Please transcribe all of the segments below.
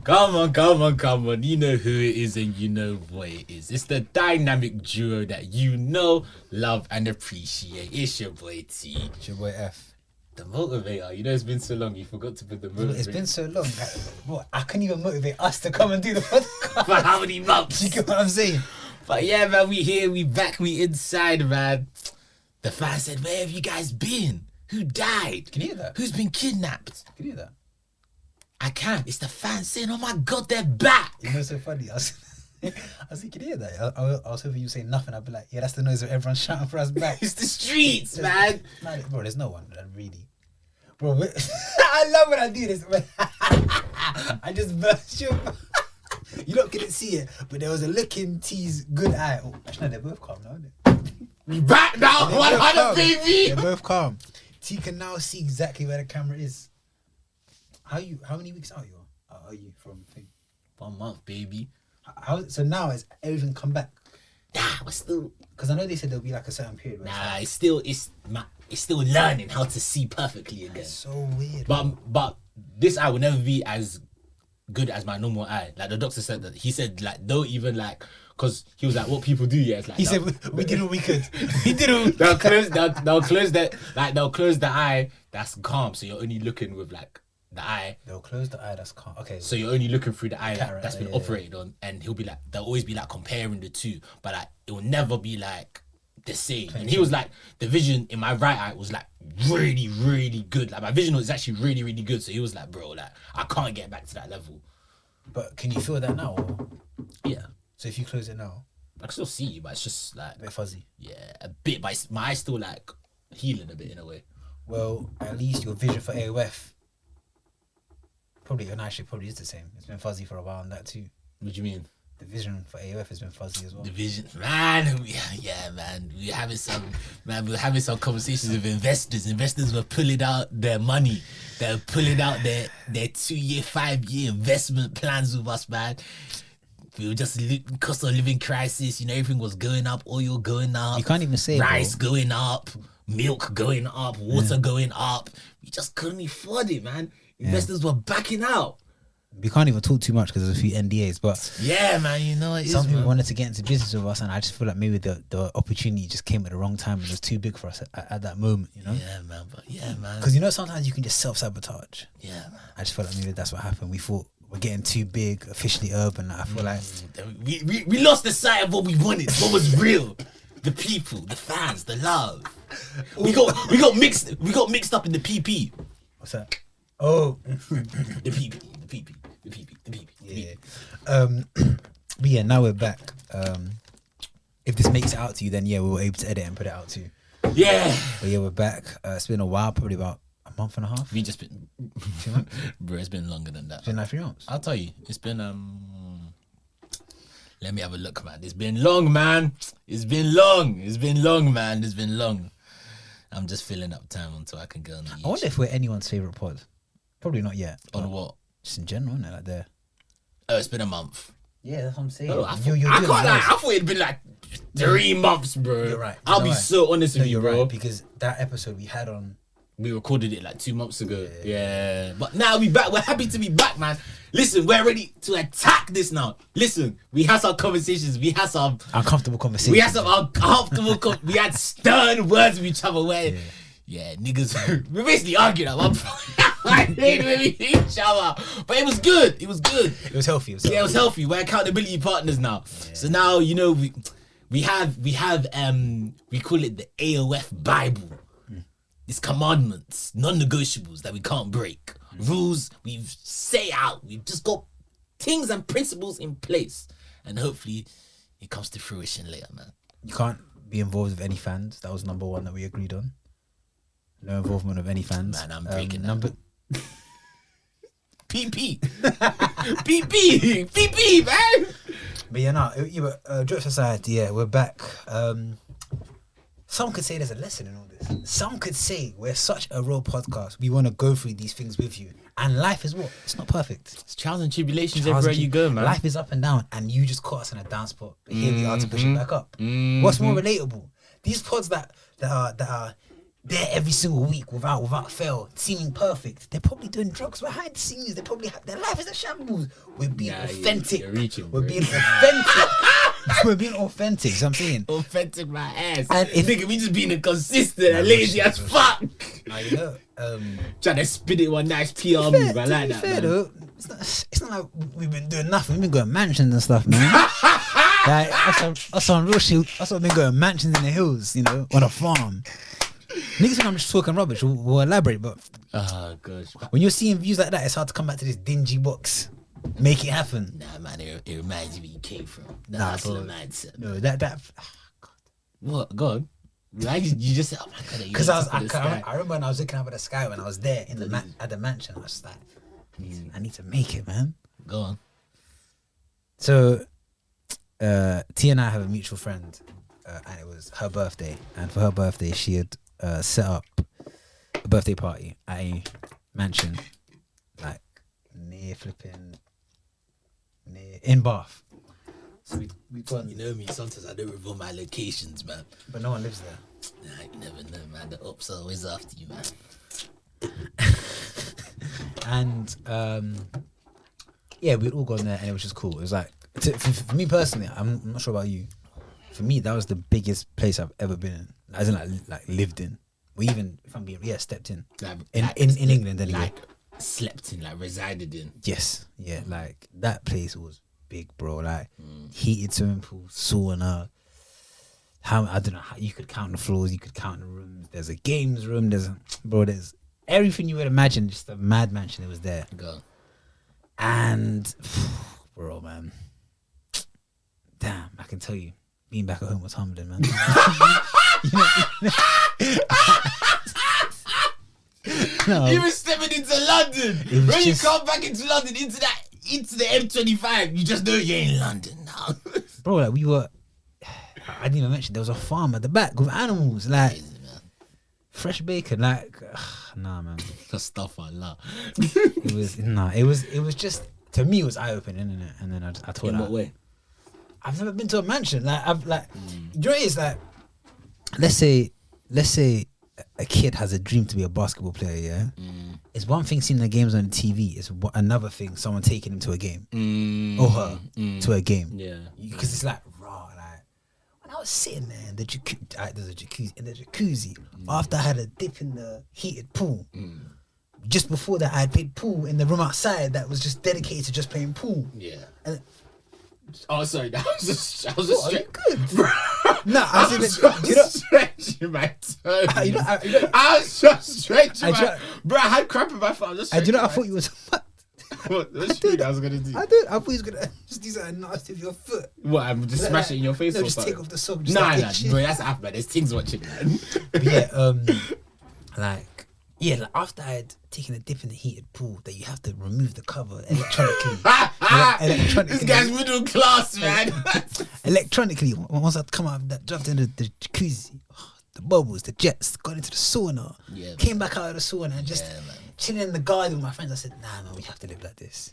Come on. You know who it is and you know what it is. It's the dynamic duo that you know, love, and appreciate. It's your boy T. It's your boy F. The motivator. You know, it's been so long. You forgot to put the motivator. It's been so long. Bro, I couldn't even motivate us to come and do the podcast. For how many months? You get what I'm saying? But yeah, man, we here, we back, we inside, man. The fan said, where have you guys been? Who died? Can you hear that? Who's been kidnapped? Can you hear that? I can't. It's the fans saying, oh my God, they're back. You know what's so funny? I was like, can you hear that? I was hoping you say nothing. I'd be like, yeah, that's the noise of everyone shouting for us back. It's the streets, man. Bro, there's no one that really. Bro, I love when I do this. I just burst you. You lot couldn't see it, but there was a look in T's good eye. Oh, actually, no, they're both calm now, aren't they? We back now, 100, baby. They're both calm. T can now see exactly where the camera is. How many weeks out are you from thing? 1 month, baby. So now has everything come back? Nah, we're still. Because I know they said there'll be like a certain period. Nah, it's still learning how to see perfectly again. It's so weird. But this eye will never be as good as my normal eye. Like the doctor said that. He said like don't even like. Because he was like, what people do, yeah. It's like, he said, we did what we could. We did what they'll close the eye that's calm. So you're only looking with like the eye. They'll close the eye that's calm. Okay. So you're only looking through the eye cataract, that's been operated on. And he'll be like, they'll always be like comparing the two. But like, it will never be like the same. And he was like, the vision in my right eye was like really, really good. Like my vision was actually really, really good. So he was like, bro, like I can't get back to that level. But can you feel that now? Or? Yeah. So if you close it now, I can still see you, but it's just like a bit fuzzy. Yeah, a bit. But my eye's still like healing a bit in a way. Well, at least your vision for AOF probably is the same. It's been fuzzy for a while, and that too. What do you mean? The vision for AOF has been fuzzy as well. The vision, man. Yeah, man. We're having some conversations with investors. Investors were pulling out their money. They're pulling out their 2-year, 5-year investment plans with us, man. We were just cost of living crisis, you know, everything was going up, oil going up. You can't even say rice going up, milk going up, water going up. We just couldn't afford it, man. Investors were backing out. We can't even talk too much because there's a few NDAs, but yeah, man, you know it some people wanted to get into business with us, and I just feel like maybe the opportunity just came at the wrong time and it was too big for us at that moment, you know? Yeah, man, Because you know sometimes you can just self-sabotage. Yeah, man. I just felt like maybe that's what happened. We thought we're getting too big, officially urban. I feel like we lost the sight of what we wanted, what was real. The people, the fans, the love. We got mixed up in the PP. What's that? Oh, the PP. Yeah. But yeah, now we're back. If this makes it out to you, then yeah, we were able to edit and put it out too. Yeah. But yeah, we're back. It's been a while, probably about a month and a half. We just been, bro. It's been longer than that. It's been like 3 months. I'll tell you, it's been Let me have a look, man. It's been long, man. It's been long, man. It's been long. I'm just filling up time until I can go on the YouTube. I wonder if we're anyone's favorite pod. Probably not yet. On what? Just in general, isn't it? Like there. Oh, it's been a month. Yeah, that's what I'm saying. Oh, I can't lie. I thought it'd been like 3 months, bro. You're right. I'll be so honest with you, bro. Right, because that episode we had on. We recorded it like 2 months ago. Yeah. But now we back. We're happy to be back, man. Listen, we're ready to attack this now. Listen, we had some conversations. We had some uncomfortable conversations. We had some uncomfortable. We had stern words with each other. Where, yeah, niggas. We basically argued at one point. With each other, but it was good. It was good. It was healthy. Yeah, it was healthy. We're accountability partners now. Yeah. So now you know we have we call it the AOF Bible. It's commandments, non-negotiables that we can't break. Rules we've set out. We've just got things and principles in place, and hopefully it comes to fruition later, man. You can't be involved with any fans. That was number one that we agreed on. No involvement of any fans. Man, I'm breaking that. PP, man. But yeah, no, Drip Society. Yeah, we're back. Some could say there's a lesson in all this. Some could say we're such a real podcast. We want to go through these things with you. And life is what? It's not perfect. It's trials and tribulations everywhere you go, man. Life is up and down, and you just caught us in a down spot. But here we are to push it back up. What's more relatable? These pods that are there every single week without fail, seeming perfect. They're probably doing drugs behind the scenes. They probably have, their life is a shambles. We're being authentic. You're reaching, We're bro. being authentic. We're being authentic. So I'm saying, Authentic my ass. And if- Nigga, we just being inconsistent and lazy as fuck. you know, Trying to spin it one nice PR to move. I like be that, fair, man. though, it's not like we've been doing nothing. We've been going mansions and stuff, man. Like that's on real shit. That's what I've been going mansions in the hills, you know, on a farm. Niggas think I'm just talking rubbish. We'll elaborate, but Oh, gosh. when you're seeing views like that, it's hard to come back to this dingy box. Make it happen. Nah, man, it reminds you where you came from. The Nah, hustler bro. mindset. No, that What? Go on. Like, you just said, oh my God. because I remember when I was looking up at the sky when I was there in the at the mansion. I was just like, I need to make it, man. Go on. So, T and I have a mutual friend, and it was her birthday. And for her birthday, she had set up a birthday party at a mansion, like near in Bath. So we gone, You know me, sometimes I don't reveal my locations, man. but no one lives there. Nah, you never know, man. The ops are always after you, man. And yeah, we'd all gone there, and it was just cool. It was like for me personally, I'm not sure about you. For me, that was the biggest place I've ever been in, as in like lived in, or even if I'm being stepped in Like, in England anyway. like slept in, like resided in. Yes, yeah, like that place was big, bro. Like heated swimming pool, sauna. I don't know how you could count the floors, you could count the rooms. There's a games room. There's everything you would imagine. Just a mad mansion. It was there, Go. and bro, man, damn, I can tell you, being back at home was humbling, man. No, You were stepping into London. It was When just- you come back into London, into the M25, you just know you're in London now. bro, like we were. I didn't even mention there was a farm at the back with animals, like Crazy, man. fresh bacon, like nah, man. The stuff I love. It was just, to me it was eye opening, innit? And then I told In her, what way? I've never been to a mansion. Like you know what it is, like let's say a kid has a dream to be a basketball player, yeah. It's one thing seeing the games on the TV. It's another thing someone taking him to a game or her to a game. Yeah. Because it's like raw. Like when I was sitting there in the there's a jacuzzi in the jacuzzi after I had a dip in the heated pool. Just before that, I had played pool in the room outside that was just dedicated to just playing pool. Yeah. And Oh, sorry. That was just. I was What, just are you good? No, I was just stretching my toes. I was just stretching my. Bro, I had crap in my foot. I was just. I do you know. I stretching thought you was. What? What's you I was gonna do? I thought you was gonna just do something nasty with your foot. What? I'm just smash it in your face No, or just something? take off the sock. Just Nah, like, nah, itch it. bro, that's after, man. There's things watching, man. But yeah, like after I had taken a dip in the heated pool, that you have to remove the cover electronically. This guy's middle class, man. Electronically, once I'd come out, that jumped into the jacuzzi, the bubbles, the jets, got into the sauna, Yeah, came back out of the sauna and just Yeah, man. chilling in the garden with my friends. I said, nah, man, we have to live like this.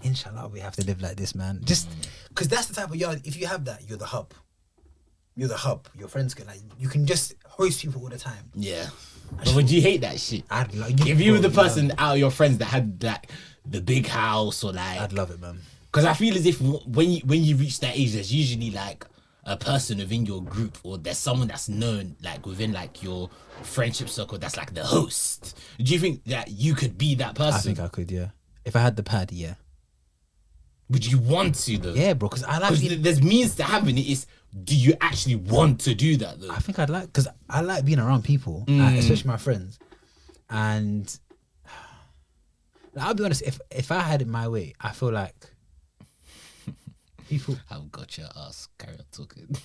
Inshallah, we have to live like this, man. Just because that's the type of yard. If you have that, you're the hub. You're the hub. Your friends can you can just host people all the time. Yeah. But would you hate that shit? I'd like If you were the bro, person out of your friends that had like the big house or like, I'd love it, man. because I feel as if when you reach that age, there's usually like a person within your group or there's someone that's known like within like your friendship circle that's like the host. Do you think that you could be that person? I think I could, yeah. If I had the pad, yeah. Would you want to though? Yeah, bro, because I like Because there's means to having it. Is do you actually want to do that though? I think I'd like, because I like being around people, especially my friends. And I'll be honest, if I had it my way, I feel like people. I've got your ass. Carry on talking.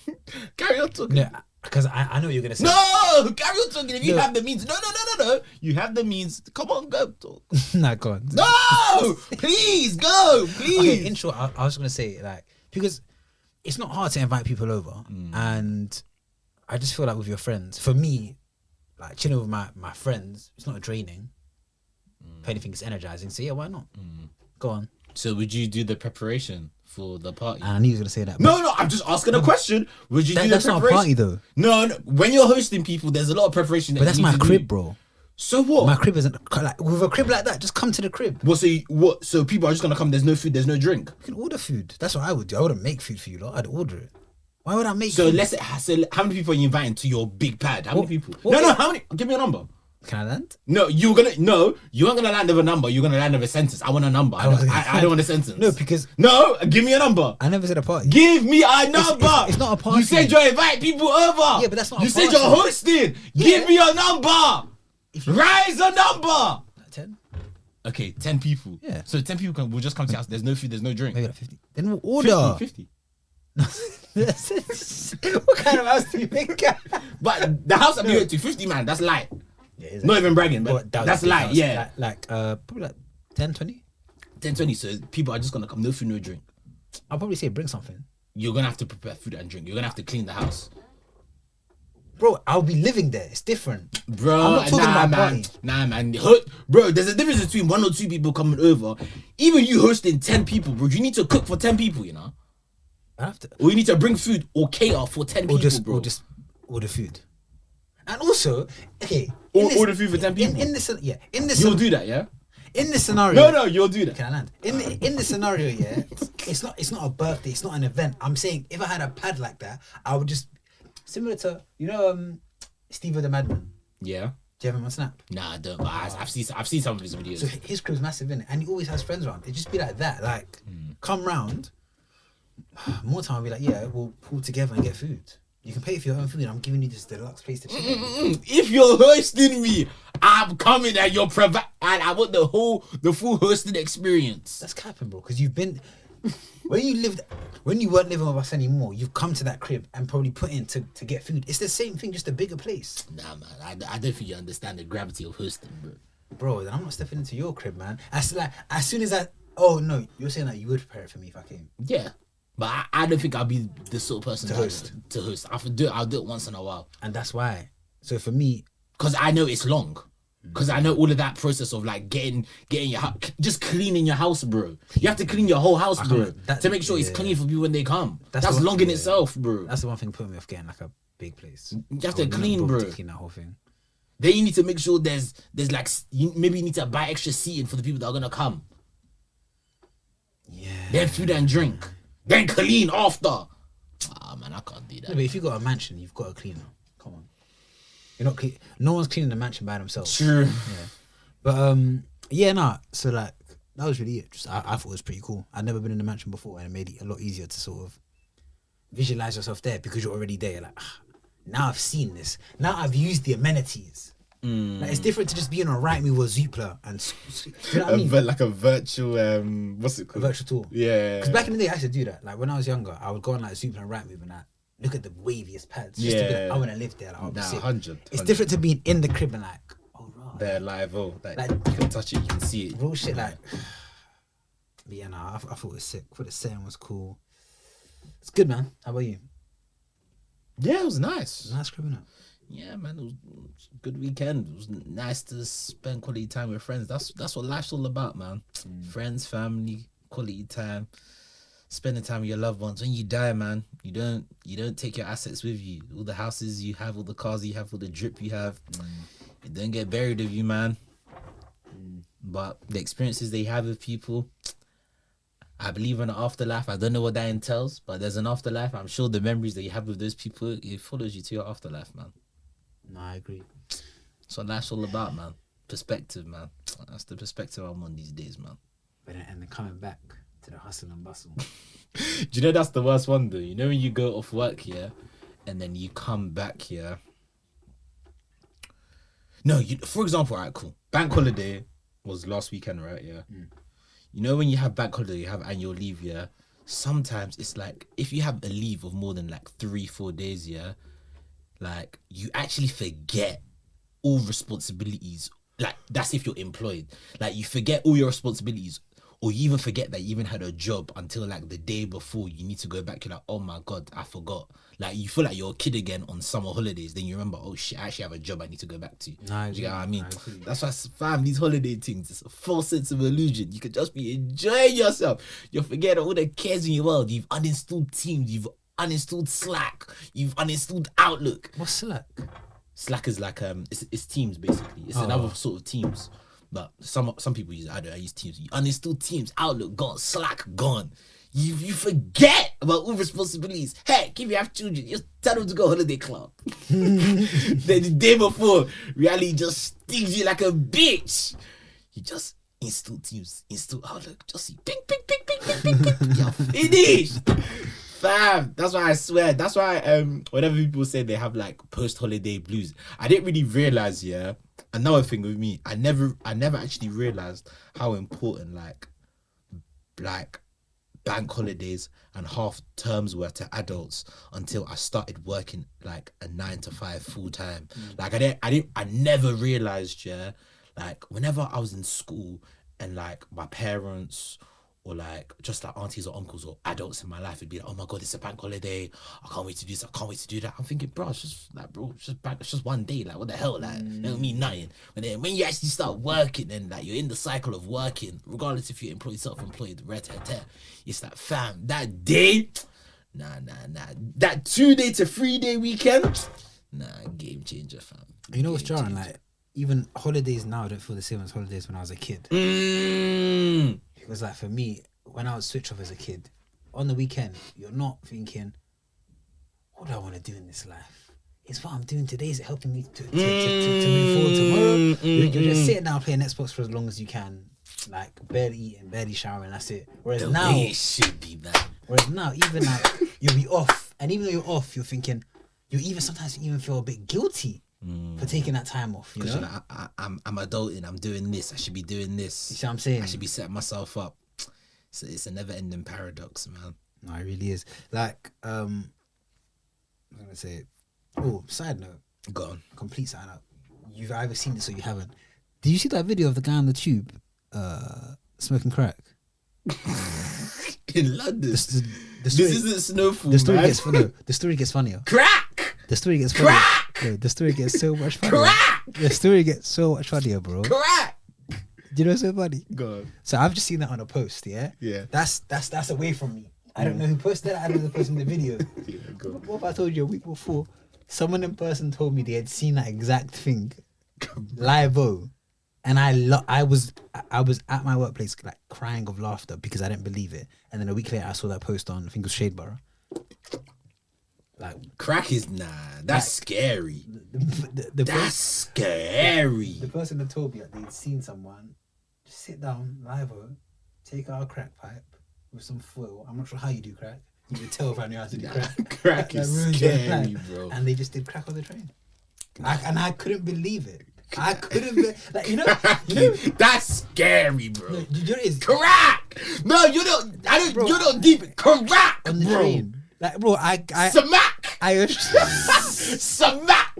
Carry on talking. No, because I know what you're going to say. No, carry on talking. If you No. have the means. No. You have the means. Come on, go talk. Nah, go on. No, please go, please. Okay, in short, I was going to say, like, because it's not hard to invite people over. And I just feel like with your friends, for me, like chilling with my friends, it's not draining. If anything, it's energizing. So yeah, why not? Go on. So would you do the preparation for the party? And I knew you were gonna say that. No, I'm just asking a question. Would you do the That's not a preparation? party though. No. When you're hosting people, there's a lot of preparation. But that's my crib, bro. So what? My crib isn't like with a crib like that. Just come to the crib. What? So people are just gonna come. There's no food. There's no drink. You can order food. That's what I would do. I wouldn't make food for you, lot. I'd order it. Why would I make? So food? let's say, how many people are you inviting to your big pad? How many people? what- No. How many? Give me a number. Can I land? No, you aren't gonna land with a number. You're gonna land with a sentence. I want a number. I don't want a sentence. No, because no. Give me a number. I never said a party. Give me a number. It's not a party. You said you're inviting people over. Yeah, but that's not. You a said party. you're hosting. Yeah. Give me a number. you- Rise a number. 10, Okay, 10 people. Yeah. So 10 people will just come to your house. There's no food. There's no drink. maybe like 50. Then we'll order. 50. What kind of house do you think? But the house I'm going to 50 man. That's light. Yeah, Not even bragging, but that was that's a big light. house. Yeah. Probably like 10, 20. 10, 20. So people are just gonna come. No food, no drink. I'll probably say bring something. You're gonna have to prepare food and drink. You're gonna have to clean the house. Bro, I'll be living there. It's different. Bro, I'm not talking about man. party. Nah, man. Bro, there's a difference between 1 or 2 people coming over. Even you hosting 10 people, bro. You need to cook for 10 people, you know? I have to. Or you need to bring food or cater for 10 people, bro. Or just order food. And also, okay. Order food for 10 people. In this, You'll do that, yeah? in this scenario. No, you'll do that. Can I land? In this scenario, yeah, it's not a birthday, it's not an event. I'm saying if I had a pad like that, I would just similar to Steve the Madman. Yeah. Do you have him on Snap? Nah, I don't. But I've seen some of his videos. So his crib's massive in it, and he always has friends around. It just be like that, like come round. More time, I'll be like, yeah, we'll pull together and get food. You can pay for your own food. I'm giving you this deluxe place to chill. If you're hosting me, I'm coming and you're and I want the full hosting experience. That's capping, bro. Because you've been when you weren't living with us anymore. You've come to that crib and probably put in to get food. It's the same thing, just a bigger place. Nah, man, I don't think you understand the gravity of hosting, bro. Bro, then I'm not stepping into your crib, man. As soon as oh no, you're saying that you would prepare it for me if I came. Yeah. But I don't think I'll be the sort of person To host. To host. I'll do it once in a while. And that's why. So for me, Because I know it's long. Because I know all of that process of like getting your house, just cleaning your house, bro. You have to clean your whole house, bro, to make sure it's clean for people when they come. That's long in itself, bro. that's the one thing putting me off getting like a big place. You have to clean, bro. To clean that whole thing. Then you need to make sure there's like maybe you need to buy extra seating for the people that are gonna come. Yeah. Then food and drink. Then clean after. Ah man, I can't do that. No, but if you got a mansion, you've got a cleaner. Come on. You're not clean. No one's cleaning the mansion by themselves. True. Yeah. But yeah, nah. So like that was really it. Just I thought it was pretty cool. I'd never been in a mansion before, and it made it a lot easier to sort of visualize yourself there because you're already there. Like now I've seen this. Now I've used the amenities. Like, it's different to just being on Right Move or Zoopla and do you know what I mean? Like a virtual what's it A called? virtual tour. Yeah. Because back in the day, I used to do that. Like when I was younger, I would go on like Zoopla and Right Move and look at the waviest pads. Just to be like, I want to live there. Like, I'll be sick. 100. It's different to being in the crib and like, oh right. They're live, like Like- you can touch it, you can see it. Real shit, like. But yeah, nah, I thought it was sick. I thought the setting was cool. It's good, man. How about you? Yeah, it was nice. Nice crib, innit? Yeah, man, it was a good weekend. It was nice to spend quality time with friends. That's what life's all about, man. Friends, family, quality time, spending time with your loved ones. When you die, man, you don't take your assets with you. All the houses you have, all the cars you have, all the drip you have, it don't get buried with you, man. But the experiences they have with people, I believe in an afterlife. I don't know what that entails, but there's an afterlife. I'm sure the memories that you have with those people, it follows you to your afterlife, man. No, I agree. That's what life's all about, man. Perspective, man. That's the perspective I'm on these days, man. But then coming back to the hustle and bustle. Do you know that's the worst one, though? You know when you go off work here, and then you come back here. No, for example, alright, cool. Bank holiday was last weekend, right? Yeah. You know when you have bank holiday, you have annual leave, yeah? Sometimes it's like, if you have a leave of more than like 3-4 days, yeah? Like, you actually forget all responsibilities. Like, that's if you're employed. Like, you forget all your responsibilities. or you even forget that you even had a job until like the day before you need to go back. You're like, oh my God, I forgot. Like you feel like you're a kid again on summer holidays. Then you remember, oh shit, I actually have a job I need to go back to. Nah, Do you get what I mean? nah, That's why, fam, these holiday things, it's a false sense of illusion. You could just be enjoying yourself. You're forgetting all the cares in your world. You've uninstalled Teams. You've uninstalled Slack. You've uninstalled Outlook. What's Slack? Slack is like it's Teams basically. It's another sort of Teams. But some people use it. I use Teams. You uninstall Teams, Outlook gone, Slack gone. You forget about all responsibilities. Heck, if you have children, just tell them to go holiday club. Then the day before, reality just stings you like a bitch. You just install Teams, install Outlook, just see ping, ping, ping, ping, ping, ping, ping. You're finished. Fam, that's why I swear. That's why whenever people say they have like post-holiday blues, I didn't really realize, yeah. Another thing with me, I never actually realized how important like bank holidays and half terms were to adults until I started working like a 9 to 5 full time. Like I never realized, yeah, like whenever I was in school and like my parents or like just like aunties or uncles or adults in my life would be like, oh my God, it's a bank holiday. I can't wait to do this. I can't wait to do that. I'm thinking, bro, it's just one day. Like, what the hell? Like, it don't mean nothing. But then when you actually start working and like you're in the cycle of working, regardless if you're employed, self-employed, it's like, fam, that day, nah. That 2-day to 3-day weekend, nah, game changer, fam. You know what's jarring? Like, even holidays now don't feel the same as holidays when I was a kid. Because like for me, when I would switch off as a kid, on the weekend, you're not thinking, what do I want to do in this life? It's what I'm doing today. Is it helping me to move forward tomorrow? You're just sitting down playing Xbox for as long as you can, like barely eating, barely showering, that's it. Whereas The now, way it should be, man. whereas now, even like you'll be off, and even though you're off, you're thinking, sometimes feel a bit guilty for taking that time off. You know, Because I'm adulting. I'm doing this. I should be doing this. you see what I'm saying? I should be setting myself up. So it's a never-ending paradox, man. No, it really is. Like, I'm gonna say, oh, side note, Go on. complete side note. You've either seen this or you haven't. Did you see that video of the guy on the tube, smoking crack? In London. The This story, isn't Snowfall, the story man. gets funnier. The story gets funnier. Crack! The story gets funnier. Crack! No, the story gets so much funnier. Crack! The story gets so much funnier, bro. Do Crack! you know what's so funny? Go on. So I've just seen that on a post, yeah? Yeah. That's away from me. I don't know who posted it. I don't know the person in the video. Yeah, go on. What if I told you a week before, someone in person told me they had seen that exact thing live, and I was at my workplace like crying of laughter because I didn't believe it. And then a week later, I saw that post on, I think it was Shadeborough. Like, Crack is that's scary. That's scary. The person that told me that they'd seen someone just sit down live, take out a crack pipe with some foil. I'm not sure how you do crack. You can tell if I knew how to do crack. Crack is scary, bro. And they just did crack on the train. I couldn't believe it. I couldn't be like, you know That's scary, bro. no, you know what it is? Crack! No, you don't. I don't. Bro, You don't deep it. Crack, On the bro. train. Like, bro, Smack. Smack.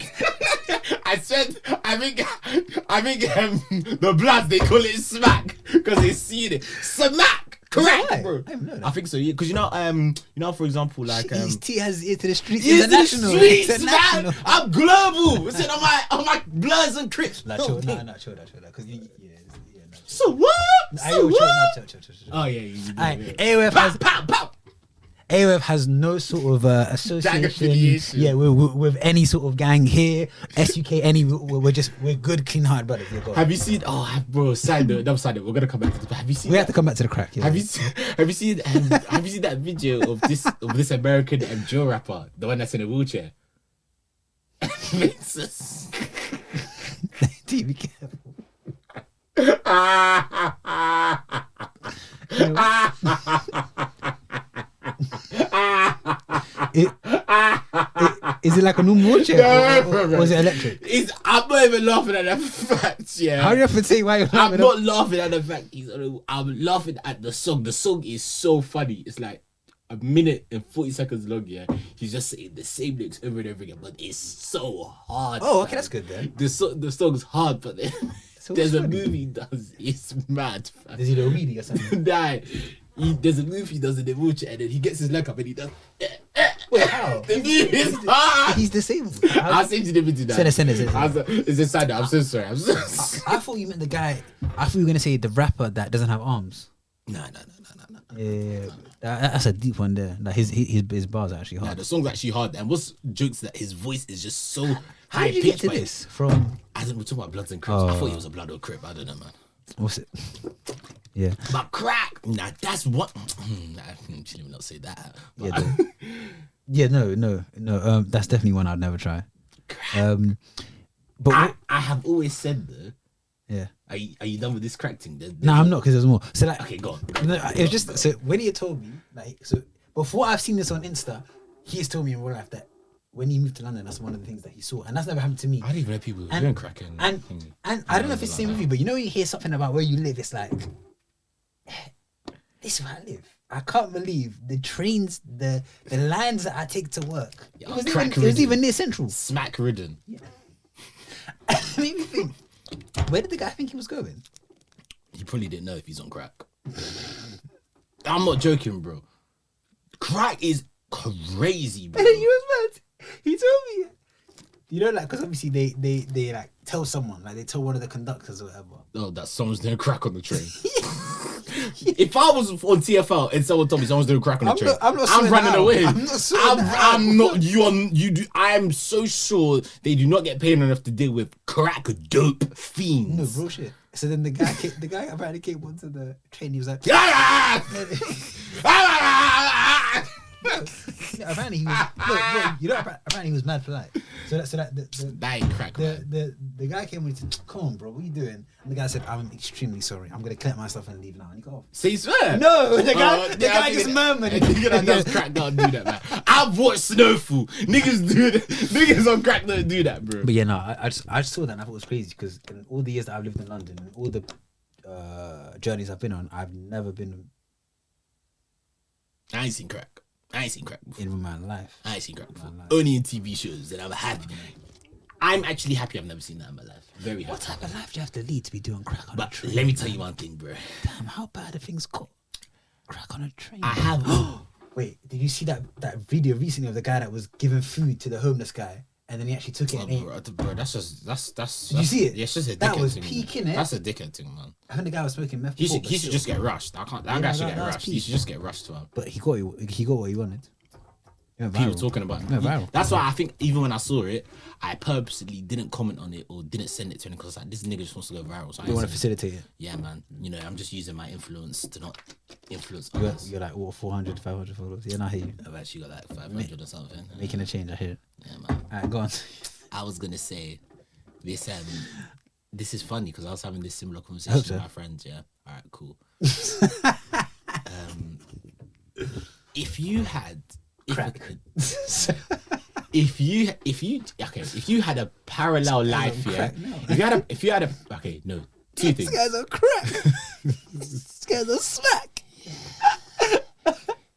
I said. I think the Bloods they call it smack because they see it. Smack. Correct, Why? bro. I didn't know that. I think so. Yeah, because you know, for example, like East-T has ear to the streets. It's International. the streets, International. man. I'm global. It's in on my Bloods and Crips. Nah, chill that. Because So what? chill. Oh yeah. Alright, AOF has no sort of association, affiliation. yeah, with any sort of gang here. SUK, we're good, clean-hearted brothers. Yeah, go on. Have you seen? Oh, bro. Side note. We're gonna come back to this. But have you seen? We have to come back to the crack. Yeah. Have you seen that video of this American Joe rapper, the one that's in a wheelchair? Be careful. Is it like a normal wheelchair or is it electric? I'm not even laughing at that fact, yeah. How do you have to say why you're laughing? I'm not laughing at the fact. I'm laughing at the song. The song is so funny. It's like a minute and 40 seconds long, yeah. He's just saying the same lyrics over and over again, but it's so hard. Oh, okay, man. that's good then. The song's hard, but then So There's a what's funny? movie he does. It's mad. Fam. Does he do a wheelie or something? Nah, there's a movie he does in the wheelchair, and then he gets his leg up and he does. Wait, how? The movie is hard. He's disabled. I'll send you the video now. Send it. It's inside. I'm so sorry. I'm so sorry. I thought you meant the guy. I thought you were gonna say the rapper that doesn't have arms. No. Yeah, that's a deep one there. Like his bars are actually Nah, hard. the song's actually hard. And what's jokes that his voice is just so How high did you get pitched. to this from? I don't. We're talking about Bloods and Crips. I thought he was a Blood or Crip. I don't know, man. What's it? Yeah. But crack. Nah, that's what. Nah, I shouldn't even not say that. But Yeah. No. That's definitely one I'd never try. But I have always said though. yeah. Are you done with this crack thing? No, I'm not because there's more. So like, Okay, go on. no, it was just so when he had told me like so before I've seen this on Insta, he has told me in real life that when he moved to London, that's one of the things that he saw, and that's never happened to me. I didn't even know people were And- doing crack And I don't know if it's the same with you, but you know when you hear something about where you live, it's like this is where I live. I can't believe the trains, the lines that I take to work. Yeah, It was even near Central. smack ridden. It made me think, where did the guy think he was going? He probably didn't know if he's on crack. I'm not joking, bro. Crack is crazy, bro. And then he was mad. He told me. You know, like, because obviously they like tell someone, like they tell one of the conductors or whatever. Oh, that someone's doing crack on the train. If I was on TFL and someone told me someone's doing crack on the train, I'm not I'm sorting running that out. away. I'm not sorting that out. I'm not. You do. I'm so sure they do not get paid enough to deal with crack dope No, fiends. real shit. So then the guy apparently came onto the train. He was like, apparently he was. Apparently he was mad polite. That ain't crack, man. The guy came and he said, "Come on, bro, what are you doing?" And the guy said, "I'm extremely sorry. I'm gonna collect my stuff and leave now." And he got off. See, swear? No, the guy I just think murmured. Nigga that does crack don't do that, man. I've watched Snowfall. Niggas do that. Niggas on crack don't do that, bro. But yeah, no, I just saw that and I thought it was crazy because in all the years that I've lived in London and all the journeys I've been on, I've never been I ain't seen crack. I ain't seen crack before. in my life. I ain't seen crack before. life. Only in TV shows, and I'm happy. I'm actually happy I've never seen that in my life. Very happy. What type of life do you have to lead to be doing crack on a But train? let me tell you one thing, bro. Damn, how bad are things got? Crack on a train. I have. Wait, did you see that video recently of the guy that was giving food to the homeless guy and then he actually took it and ate? Bro, that's Did you see it? Yeah, it's just a dickhead That was thing. peak, man. innit? That's a dickhead thing, man. I think the guy was smoking meth. He before, should, but he should still. just get rushed. That guy Yeah, should get that's rushed. He peak. should just get rushed to him. But he got what he wanted. He went People viral. talking about it. Went viral. That's why I think even when I saw it, I purposely didn't comment on it or didn't send it to him because like this nigga just wants to go viral. So I You want to ain't sending facilitate it. it. Yeah, man. You know, I'm just using my influence to not influence others. You're like, what, 400, 500 followers? Yeah, no, I hear you. I've actually got like 500 or something. Making a change, I hear it. Yeah, man. Alright, go on. I was gonna say this. This is funny because I was having this similar I conversation hope with so. my friends. Yeah. All right. Cool. If you had Crack. If you had a parallel life, yeah. crack now. If you had a okay, no, two things. This guy's on crack. This guy's on smack.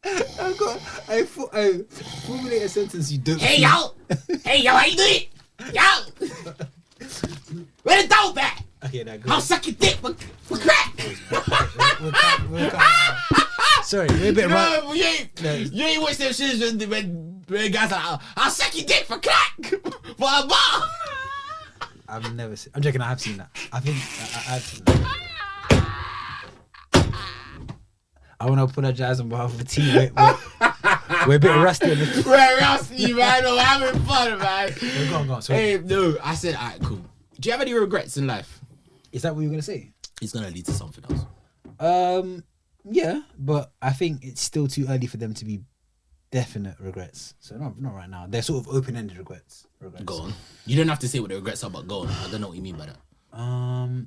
I formulate a sentence you don't. Hey yo, how you doing? Yo, where the dope at? Okay, now go. I'll suck your dick for crack. We'll cut. Sorry, we're a bit right. No, you ain't watch them shit when guys like, I'll suck your dick for crack for a bar. I've never seen. I'm joking. I have seen that. I think I've seen that. I want to apologize on behalf of the team. We're a bit rusty on the. We're rusty, man. We're having fun, man. Go on. Sorry. Hey, no, I said, alright, cool. Do you have any regrets in life? Is that what you were gonna say? It's gonna lead to something else. Yeah, but I think it's still too early for them to be definite regrets. So not right now. They're sort of open-ended regrets. Go on. You don't have to say what the regrets are, but go on. I don't know what you mean by that.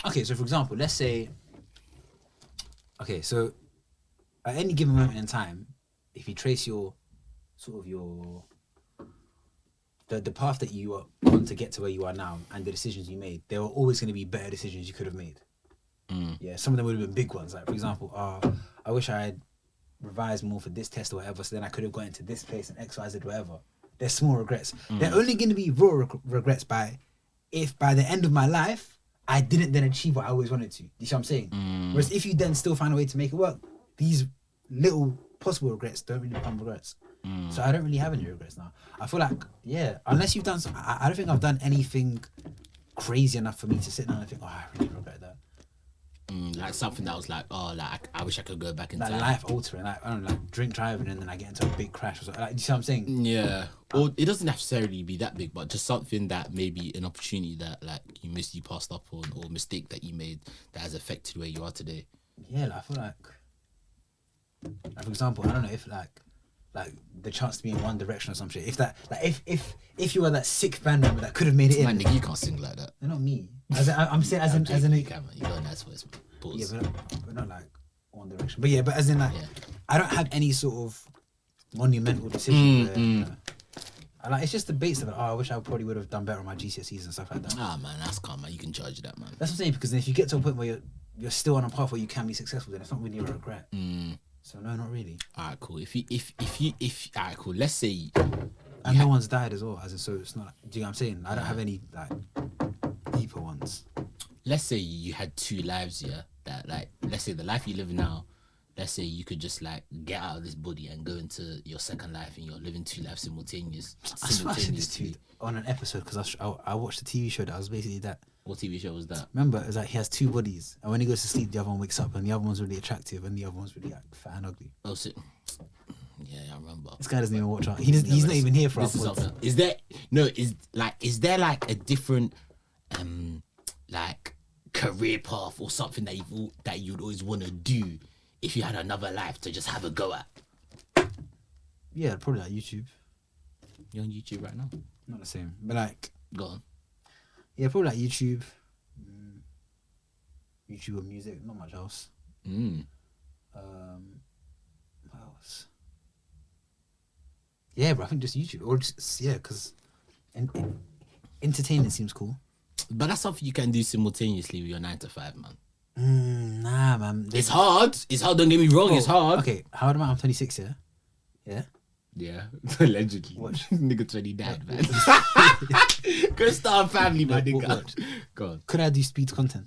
Okay, so for example, let's say. Okay, so at any given moment in time, if you trace your sort of your the path that you are on to get to where you are now and the decisions you made, there were always going to be better decisions you could have made. Yeah, some of them would have been big ones. Like for example, I wish I had revised more for this test or whatever, so then I could have gone into this place and X, Y, Z, whatever. They're small regrets. They're only going to be real regrets if by the end of my life I didn't then achieve what I always wanted to. You see what I'm saying? Whereas if you then still find a way to make it work, these little possible regrets don't really become regrets. So I don't really have any regrets now. I feel like, yeah, unless you've done I don't think I've done anything crazy enough for me to sit down and think, oh, I really regret that. Like something that was like, oh, like I wish I could go back in like time. life altering, like I don't know, like drink driving and then I get into a big crash or something. Like, you see what I'm saying? Yeah. Or it doesn't necessarily be that big, but just something that maybe an opportunity that like you missed, you passed up on, or a mistake that you made that has affected where you are today. Yeah, like, I feel like for example, I don't know if like the chance to be in one direction or some shit. If that, like, if you were that sixth band member that could have made it Man, in. nigga, you can't sing like that. They're not me. I'm saying as in you can, man. You got a nice voice. Pause. Yeah, but not like one direction. But yeah, but as in like, I don't have any sort of monumental decision. Where, you know, it's just debates of it. Oh, I wish I probably would have done better on my GCSEs and stuff like that. Ah, man, that's calm, man. You can judge that, man. That's what I'm saying, because then if you get to a point where you're still on a path where you can be successful, then it's not really a regret. So no, not really. Alright, cool. If alright, cool. Let's say, and no one's died as well, as in, so it's not. Do you know what I'm saying? I don't have any like deeper ones. Let's say you had two lives, yeah. That like, let's say the life you live now. Let's say you could just like get out of this body and go into your second life, and you're living two lives simultaneously. I swear I said this to you on an episode because I watched a TV show that was basically that. What TV show was that? Remember, it was like he has two bodies, and when he goes to sleep, the other one wakes up, and the other one's really attractive, and the other one's really like fat and ugly. Oh, so, yeah, I remember. This guy doesn't even watch out. He's not even here for our pod. Is there there like a different like career path or something that you'd always want to do if you had another life to just have a go at? Yeah, probably like YouTube. You're on YouTube right now? Not the same, but like, go on. Yeah, probably like YouTube. YouTube or music, not much else. What else? Yeah, bro, I think just YouTube, or just, yeah, because entertainment seems cool. But that's something you can do simultaneously with your 9 to 5, man. Nah, man. It's hard. It's hard. Don't get me wrong. It's hard. Okay, how old am I? I'm 26. Yeah. Yeah. Yeah, allegedly. Watch. Nigga 20 died, man. Go start a family, my nigga. Watch. Go on. Could I do speed content?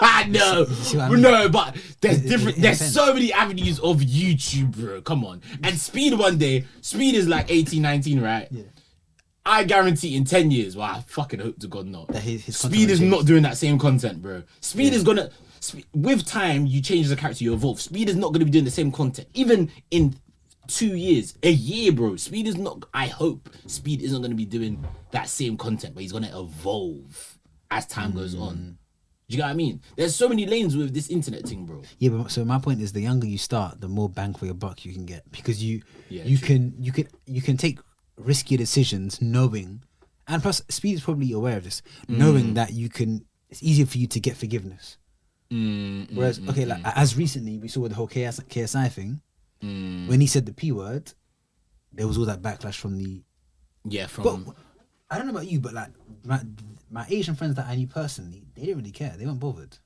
I know. See what I mean? No, but there's different. There's depends. so many avenues of YouTube, bro. Come on. And speed one day. Speed is like 18, 19, right? Yeah. I guarantee in 10 years, well, I fucking hope to God not. That his Speed is content not doing that same content, bro. Speed is gonna, with time, you change as a character, you evolve. Speed is not gonna be doing the same content. Even in 2 years, a year, bro. Speed is not, I hope Speed isn't gonna be doing that same content, but he's gonna evolve as time goes on. Do you get what I mean? There's so many lanes with this internet thing, bro. Yeah, but so my point is, the younger you start, the more bang for your buck you can get, because you true. can take riskier decisions knowing, and plus Speed is probably aware of this, knowing that it's easier for you to get forgiveness. Whereas like as recently we saw with the whole KSI thing, when he said the P word, there was all that backlash from the But I don't know about you, but like my Asian friends that I knew personally, they didn't really care. They weren't bothered.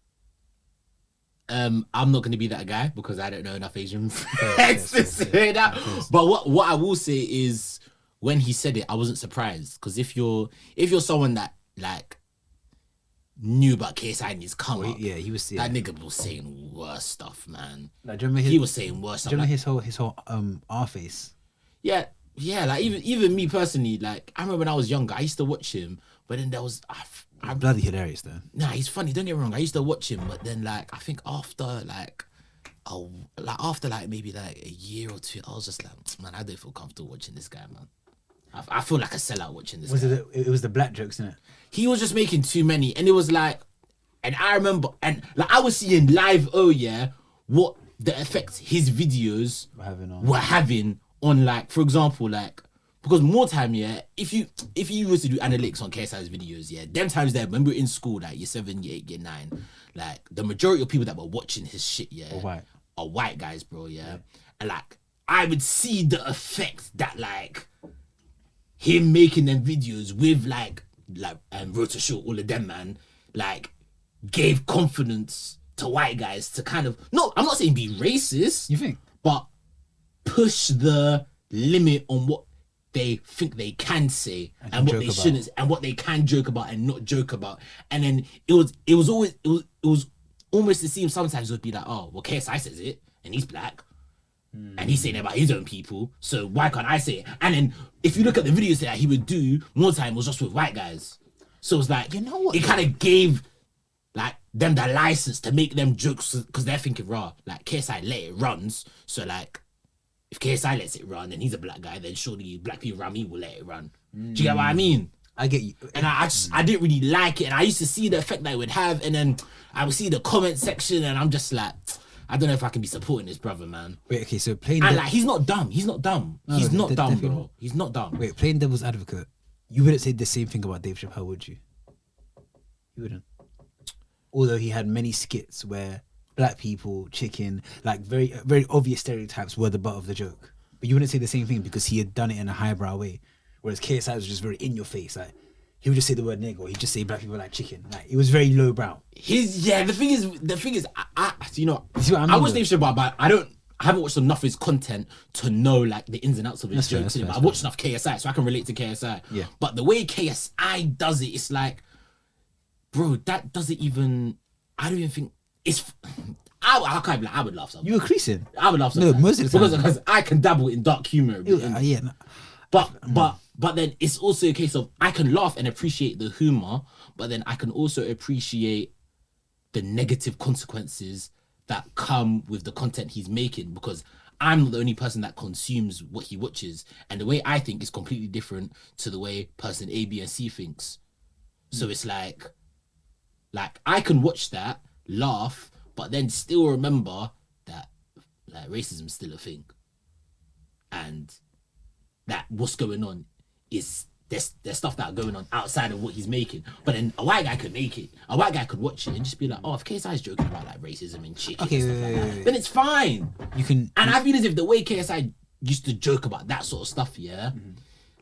I'm not going to be that guy because I don't know enough Asian friends to say that. But what I will say is, when he said it, I wasn't surprised, because if you're someone that like knew about KSI and his come up, yeah, he was that nigga was saying worse stuff, man. Like, do you remember he was saying worse stuff. Do you remember his whole R face? Yeah, like even me personally, like I remember when I was younger, I used to watch him, but then there was I'm bloody hilarious though. Nah, he's funny. Don't get me wrong. I used to watch him, but then like I think after maybe like a year or two, I was just like, man, I don't feel comfortable watching this guy, man. I feel like a sellout watching this guy. It was the black jokes, innit? He was just making too many, and it was like, and I remember, and like I was seeing live, what the effects his videos were having on, like, for example, like, because more time, if you was to do analytics on KSI's videos, them times there, when we were in school, like year 7, year 8, year 9, like the majority of people that were watching his shit, are white guys, bro, and like I would see the effect that like him making them videos with like Road to Show, all of them, man, like gave confidence to white guys to kind of, no, I'm not saying be racist, you think, but push the limit on what they think they can say And and what joke they about. shouldn't, and what they can joke about and not joke about. And then it was almost it seems sometimes it would be like, oh well, KSI says it and he's black. And he's saying it about his own people, so why can't I say it? And then if you look at the videos that he would do, more time was just with white guys. So it's like, You know what, it kind of gave like them the license to make them jokes because they're thinking, raw, like KSI let it runs. So like, if KSI lets it run and he's a black guy, then surely black people around me will let it run. Do you get what I mean? I get you. And I didn't really like it, and I used to see the effect that it would have, and then I would see the comment section, and I'm just like, I don't know if I can be supporting this brother, man. Wait, okay, so playing... And like, he's not dumb. He's not dumb. He's not dumb, definitely bro. not. He's not dumb. Wait, playing devil's advocate, you wouldn't say the same thing about Dave Chappelle, would you? You wouldn't. Although he had many skits where black people, chicken, like very very obvious stereotypes were the butt of the joke. But you wouldn't say the same thing because he had done it in a highbrow way. Whereas KSI was just very in your face. Like, he would just say the word nigger, or he'd just say black people like chicken. Like, it was very lowbrow. The thing is, I you know, You see what I mean, I watch though? Dave Chappelle, but I haven't watched enough of his content to know like the ins and outs of his That's fair, jokes. that's fair, But I that's watched enough KSI, so I can relate to KSI. Yeah. But the way KSI does it, it's like, bro, that doesn't even. I don't even think it's. I can't be like, I would laugh sometimes. You were creasing. I would laugh No, sometimes. most of the time. because I can dabble in dark humor. Yeah, no. But then it's also a case of I can laugh and appreciate the humor, but then I can also appreciate the negative consequences that come with the content he's making, because I'm not the only person that consumes what he watches, and the way I think is completely different to the way person A, B, and C thinks. So it's like I can watch that, laugh, but then still remember that like racism's still a thing, and that what's going on is there's stuff that are going on outside of what he's making. But then a white guy could make it. A white guy could watch it and just be like, oh, if KSI is joking about like racism and chicken Okay, and stuff like that, wait. then it's fine. You can... And I feel as if the way KSI used to joke about that sort of stuff, yeah,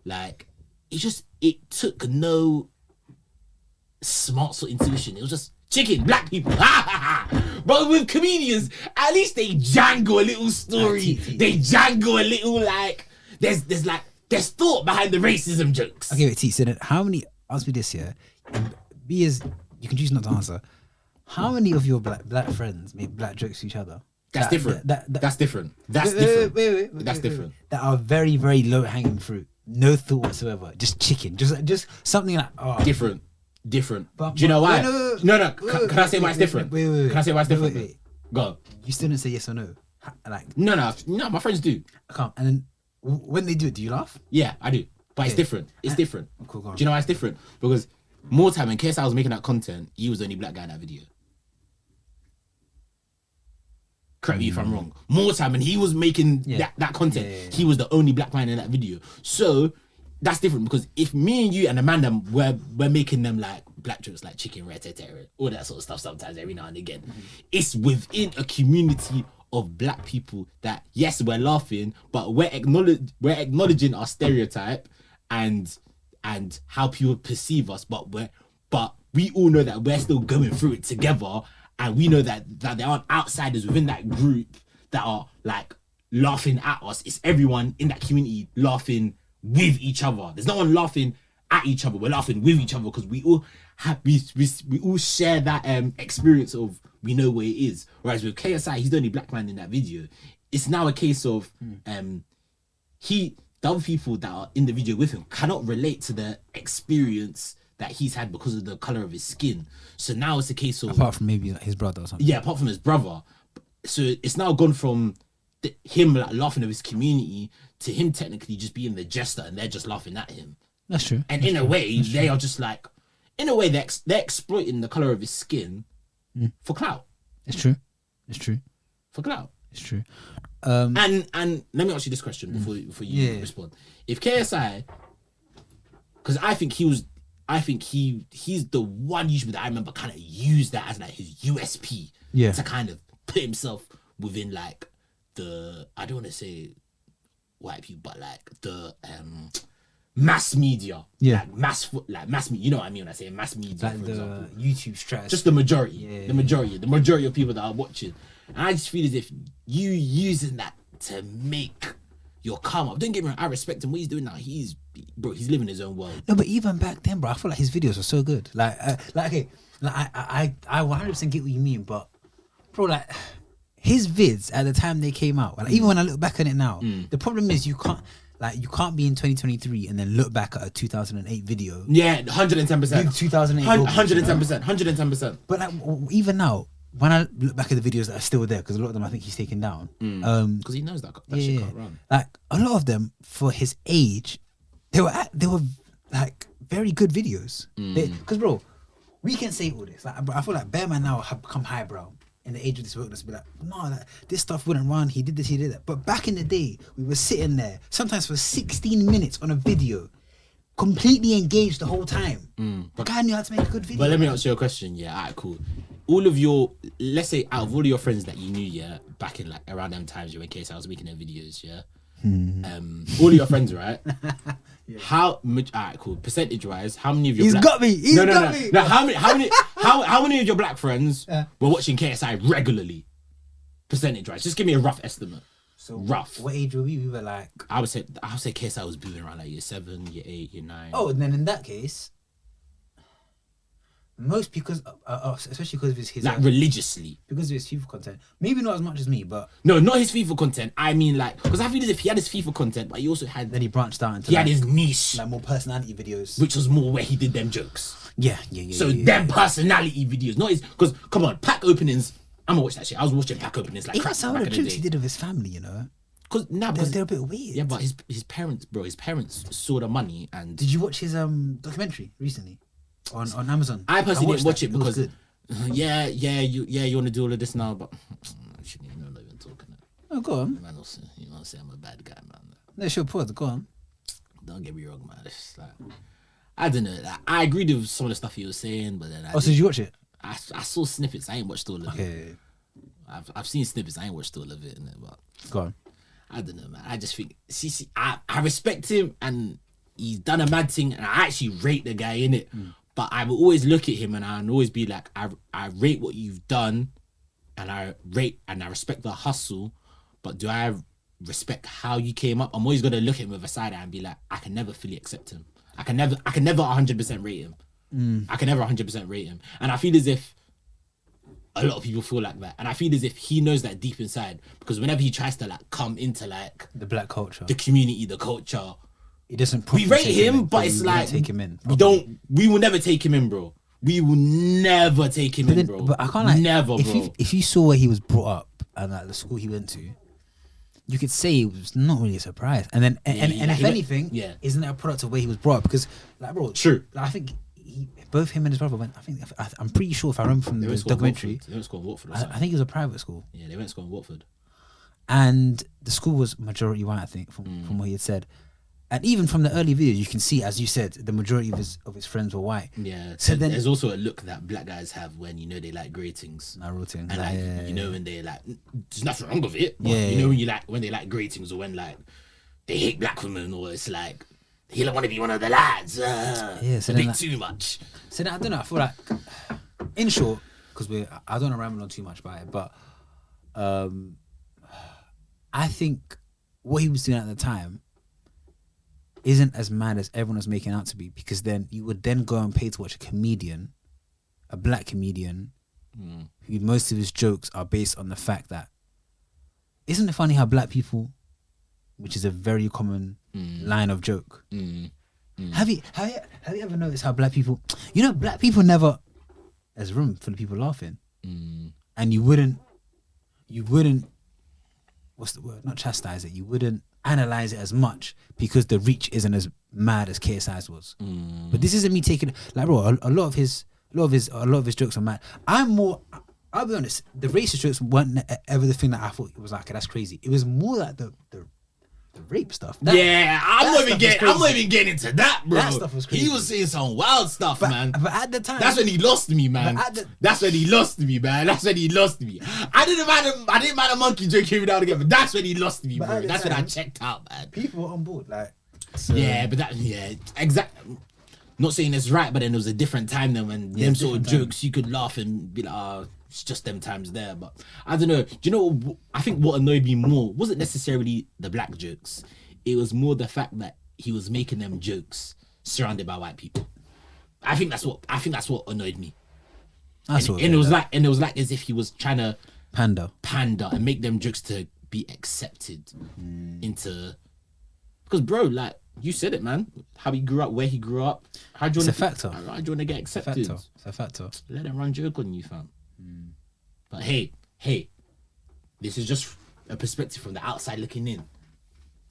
like it took no smart sort of intuition. It was just chicken, black people. But with comedians, at least they jangle a little story. They jangle a little like there's thought behind the racism jokes. Okay, wait, T, so then how many... Ask me this, yeah? And be as... You can choose not to answer. How many of your black friends make black jokes to each other? That's different. That's different. That's Wait, different. wait, That's different. That are very, very low hanging fruit. No thought whatsoever. Just chicken. Just something like... Oh. Different. But- Do you know why? wait, No. wait, Can I say why it's wait, different? wait. Can I say why it's Wait, different? wait. Go on. You still didn't say yes or no. Like, No. My friends do. I can't. And then when they do it, do you laugh? Yeah, I do. But it's different. It's different. Cool, go on. Do you know why it's different? Because more time in case I was making that content, he was the only black guy in that video. Correct me if I'm wrong. More time and he was making that content, he was the only black man in that video. So that's different, because if me and you and Amanda were making them like black jokes like chicken, all that sort of stuff sometimes every now and again, it's within a community of black people that yes, we're laughing, but we're acknowledging our stereotype and how people perceive us, but we all know that we're still going through it together, and we know that there aren't outsiders within that group that are like laughing at us. It's everyone in that community laughing with each other. There's no one laughing at each other. We're laughing with each other because we all have we all share that experience of we know where it is. Whereas with KSI, he's the only black man in that video. It's now a case of the other people that are in the video with him cannot relate to the experience that he's had because of the color of his skin. So now it's a case of, apart from maybe like his brother or something. Yeah, apart from his brother. So it's now gone from him like laughing at his community to him technically just being the jester and they're just laughing at him. That's true. And in a way, they are just like, in a way, they're exploiting the color of his skin for clout. It's true. It's true. For clout. It's true. And let me ask you this question before you respond. If KSI, because I think he's the one YouTuber that I remember kind of used that as like his USP to kind of put himself within like the, I don't want to say white people, but like the mass media, like mass media. You know what I mean when I say mass media, Like for the example. YouTube strategy. Just the majority, the majority of people that are watching. And I just feel as if you using that to make you're calm up. Don't get me wrong, I respect him. What he's doing now, he's living his own world. No, but even back then, bro, I feel like his videos were so good. I 100% get what you mean, but bro, like his vids at the time they came out, like, even when I look back on it now, the problem is you can't be in 2023 and then look back at a 2008 video. Yeah, 110%. With 2008. 110%. 110%. But like, even now, when I look back at the videos that are still there, because a lot of them I think he's taken down. Because he knows that shit can't run. Like a lot of them, for his age, they were like very good videos. Because bro, we can say all this. Like, I feel like Bearman now have become highbrow in the age of this wokeness. Be like, no, like, this stuff wouldn't run. He did this, he did that. But back in the day, we were sitting there sometimes for 16 minutes on a video, completely engaged the whole time. The guy knew how to make a good video. But let me answer your question. Yeah, alright, cool. All of your, let's say, out of all of your friends that you knew, yeah, back in like around them times, in case I was making their videos, yeah. All of your friends, right? Yeah. How much? Alright, cool. Percentage wise, how many of your He's got me. He's got me. No, how many of your black friends were watching KSI regularly? Percentage wise, just give me a rough estimate. So rough. What age were we? We were like, I would say KSI was booming around like year 7, year 8, year 9. Oh, and then in that case, most because especially because of his like religiously, because of his FIFA content. Maybe not as much as me, but no, not his FIFA content. I mean, like, because I feel as if he had his FIFA content, but he also had. Then he branched out into. He had his niche, like more personality videos, which was more where he did them jokes. Yeah. So them personality videos, not his. Because come on, pack openings. I'm gonna watch that shit. I was watching pack openings like crap. Some of the jokes he did with his family, you know. Because they're a bit weird. Yeah, but his parents, bro, his parents saw the money and. Did you watch his documentary recently? On Amazon. I personally didn't watch it because you want to do all of this now, but actually, you're not even talking. Oh, go on. Man, also, you know, say I'm a bad guy, man. No, sure, pause. Go on. Don't get me wrong, man. It's just like I don't know. Like, I agreed with some of the stuff he was saying, but then so did you watch it? I saw snippets. I ain't watched all of it. Okay. I've seen snippets. I ain't watched all of it, but go on. I don't know, man. I just think I respect him and he's done a mad thing, and I actually rate the guy in it. But I will always look at him and I'll always be like, I rate what you've done, and I respect the hustle, but do I respect how you came up? I'm always gonna look at him with a side eye and be like, I can never fully accept him. I can never 100% rate him. I can never 100% rate him. And I feel as if a lot of people feel like that. And I feel as if he knows that deep inside, because whenever he tries to like come into like the black culture, the community, the culture, it doesn't. We rate him, but it's like take him in. We will never take him in, bro. We will never take him in, bro. But I can't like never, bro. If you saw where he was brought up and like the school he went to, you could say it was not really a surprise. And then and if anything, isn't that a product of where he was brought up? Because like, bro, true. Like, I think both him and his brother went. I'm pretty sure if I remember from the documentary, they went to school in Watford. I think it was a private school. Yeah, they went to school in Watford. And the school was majority white, I think, from what he had said. And even from the early videos, you can see, as you said, the majority of his friends were white. Yeah. So then there's also a look that black guys have when they like gratings. Ratings. And like when they like, there's nothing wrong with it. Yeah. When they like gratings, or when like they hate black women, or it's like he don't want to be one of the lads. So a bit too much. So then, I don't know. I feel like, in short, because I don't want to ramble on too much about it, but I think what he was doing at the time isn't as mad as everyone was making out to be, because then you would then go and pay to watch a black comedian, who most of his jokes are based on the fact that, isn't it funny how black people, which is a very common line of joke. Have you ever noticed how black people never, there's a room full of people laughing, and you wouldn't, what's the word? Not chastise it. You wouldn't analyze it as much because the reach isn't as mad as KSI's was. But this isn't me taking, like, bro, a lot of his jokes are mad. I'll be honest, the racist jokes weren't ever the thing that I thought it was like, okay, that's crazy. It was more like the rape stuff. I'm not even getting into that, bro. That stuff was crazy. He was saying some wild stuff, man. But at the time, that's when he lost me, man. That's when he lost me, man. I didn't mind a monkey joke here down again, but that's when he lost me, bro. That's when I checked out, man. People were on board, like. So. Yeah, but exactly. not saying it's right, but then it was a different time then when them sort of different time. jokes you could laugh and be like, it's just them times there. But I don't know. Do you know? I think what annoyed me more wasn't necessarily the black jokes. It was more the fact that he was making them jokes surrounded by white people. I think that's what annoyed me. That's And it was like as if he was trying to Panda. and make them jokes to be accepted into. Because bro, like you said it, man. How he grew up, where he grew up. How do you It's want a factor. How do you want to get accepted? It's a factor. Let them run joke on you, fam. But hey, this is just a perspective from the outside looking in.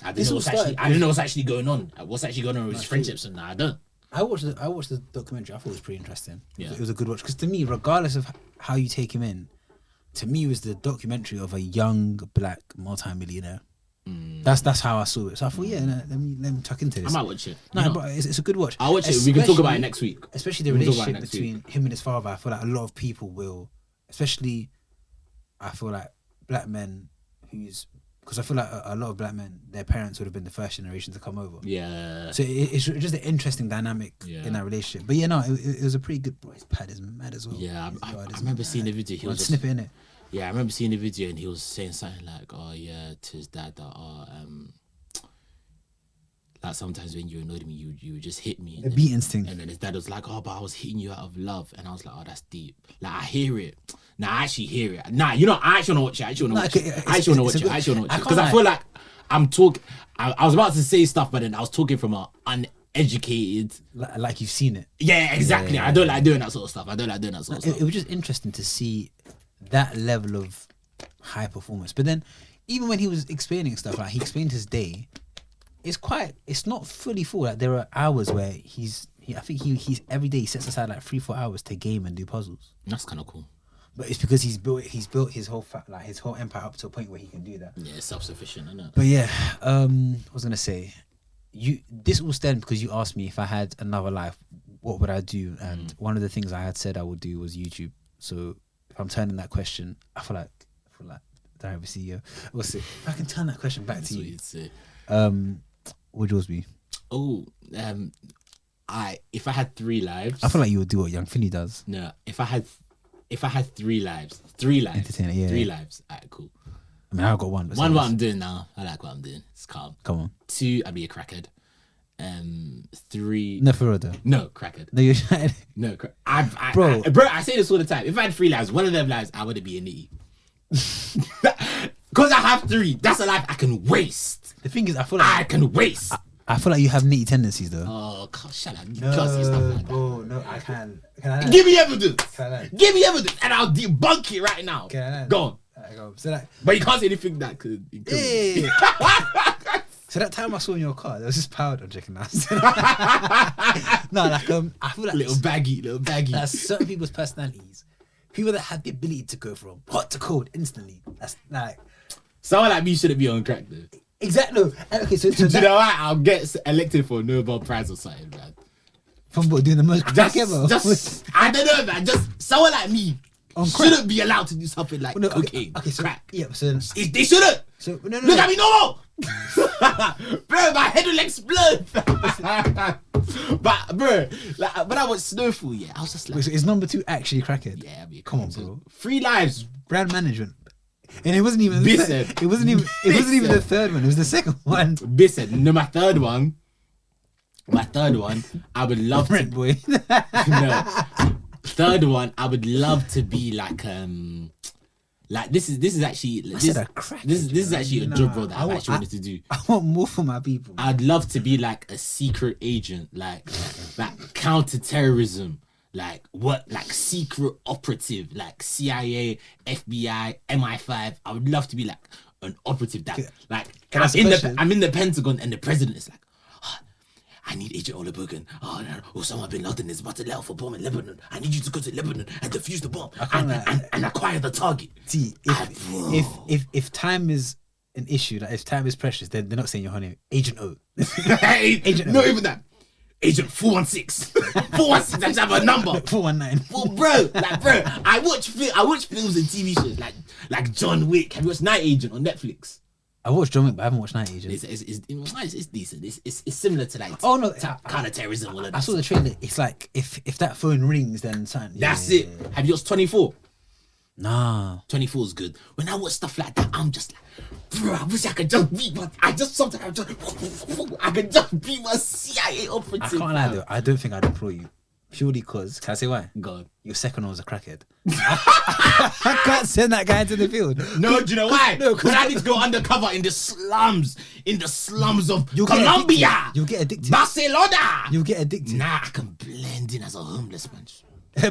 I didn't know what's actually going on. What's actually going on with his friendships and that. I don't. I watched the documentary. I thought it was pretty interesting. Yeah. It was a good watch because to me, regardless of how you take him in, to me it was the documentary of a young black multi-millionaire. That's how I saw it. So I thought, let me tuck into this. I might watch it. No, but it's a good watch. I'll watch it. We can talk about it next week. Especially the relationship between him and his father. I feel like a lot of people will, especially, I feel like black men because I feel like a lot of black men, their parents would have been the first generation to come over. Yeah. So it's just an interesting dynamic in that relationship. But it was a pretty good. Bro, his pad is mad as well. Yeah, I remember seeing the video. He was just, snippet in it. Yeah, I remember seeing the video and he was saying something like, "Oh yeah," to his dad that, like sometimes when you annoyed me, you would just hit me. The beatings thing. And then his dad was like, "Oh, but I was hitting you out of love," and I was like, "Oh, that's deep." Like I hear it. Nah, I actually hear it. Nah, I actually want to watch it. I actually want to watch it because I feel like I'm talking. I was about to say stuff, but then I was talking from an uneducated. Like you've seen it. Yeah, exactly. I don't like doing that sort of stuff. It was just interesting to see that level of high performance. But then, even when he was explaining stuff, like he explained his day, it's not fully full. Like there are hours where he's every day he sets aside like 3-4 hours to game and do puzzles. That's kind of cool. But it's because he's built his whole his whole empire up to a point where he can do that. Yeah, self-sufficient, isn't it? But yeah, I was gonna say, this all stemmed because you asked me if I had another life, what would I do? And one of the things I had said I would do was YouTube. So if I'm turning that question, I feel like do I have a CEO? We'll see. If I can turn that question back to you. What would yours be? Oh, if I had 3 lives, I feel like you would do what Young Finny does. No, if I had 3 lives, Entertainer, yeah. 3 lives. Alright, cool. I mean, I've got one. One, what I'm doing now. I like what I'm doing. It's calm. Come on. 2, I'd be a crackhead. 3. No, for real though. No, crackhead. No, you're trying. No, Bro, I say this all the time. If I had 3 lives, one of them lives, I would be a nitty. Because I have 3. That's a life I can waste. The thing is, I feel like I can waste. I feel like you have nitty tendencies though. Oh, God, shut up. You can't say stuff like that. No, I can. Can I? Give me evidence. Can I? Give me evidence, and I'll debunk it right now. Can I? Go on. Go. So like, But you can't say anything that could. yeah. So that time I saw in your car, there was this powder. I'm checking out. No, like I feel like little baggy. Like certain people's personalities, people that have the ability to go from hot to cold instantly. That's like Someone like me shouldn't be on crack though. exactly. Okay, so Do you know what? I'll get elected for a Nobel Prize or something, man. from what, doing the most crack ever. Just I don't know, man. Just someone like me On crack. shouldn't be allowed to do something like No, cocaine, okay, so crack. yeah, so They shouldn't. no. Look at me, no more. Bro, my head will explode. But bro, like when I was Snowfall, yeah, I was just like, Wait, so is number 2 actually crackhead? yeah, I mean, Come on, bro. 3 lives. Brand management. And it wasn't even Listen. it wasn't even the third one. It was the second one. Listen, no, my third one, I would love to. Red boy. No, third one, I would love to be like this is actually this is actually a job role that I actually wanted to do. I want more for my people. I'd love to be like a secret agent, like counter-terrorism, like secret operative, like CIA, FBI, MI5. I would love to be like an operative that I'm in the Pentagon and the president is like, "Oh, I need Agent Olubogun. Oh, no, Osama bin Laden is about to let off a bomb in Lebanon. I need you to go to Lebanon and defuse the bomb and acquire the target." See, if time is an issue, like if time is precious, then they're not saying your whole name. Agent O. Agent not even that. Agent 416. 416, I just have a number. 419. Well, bro, I watch films and TV shows like John Wick. Have you watched Night Agent on Netflix? I watched John Wick, but I haven't watched 90. It's decent. It's similar to like Oh no, counter-terrorism. All of that I saw the trailer. It's like if that phone rings, then something. That's it. Have you watched 24? Nah. 24 is good. When I watch stuff like that, I'm just like, bro, I wish I could just be one. I could just be my CIA operative. I can't lie though. I don't think I'd employ you. Purely because, can I say why? God. Your second one was a crackhead. I can't send that guy into the field. No, do you know why? No, because I need to go undercover in the slums of You'll Colombia. You'll get addicted. Barcelona. You'll get addicted. Nah, I can blend in as a homeless man.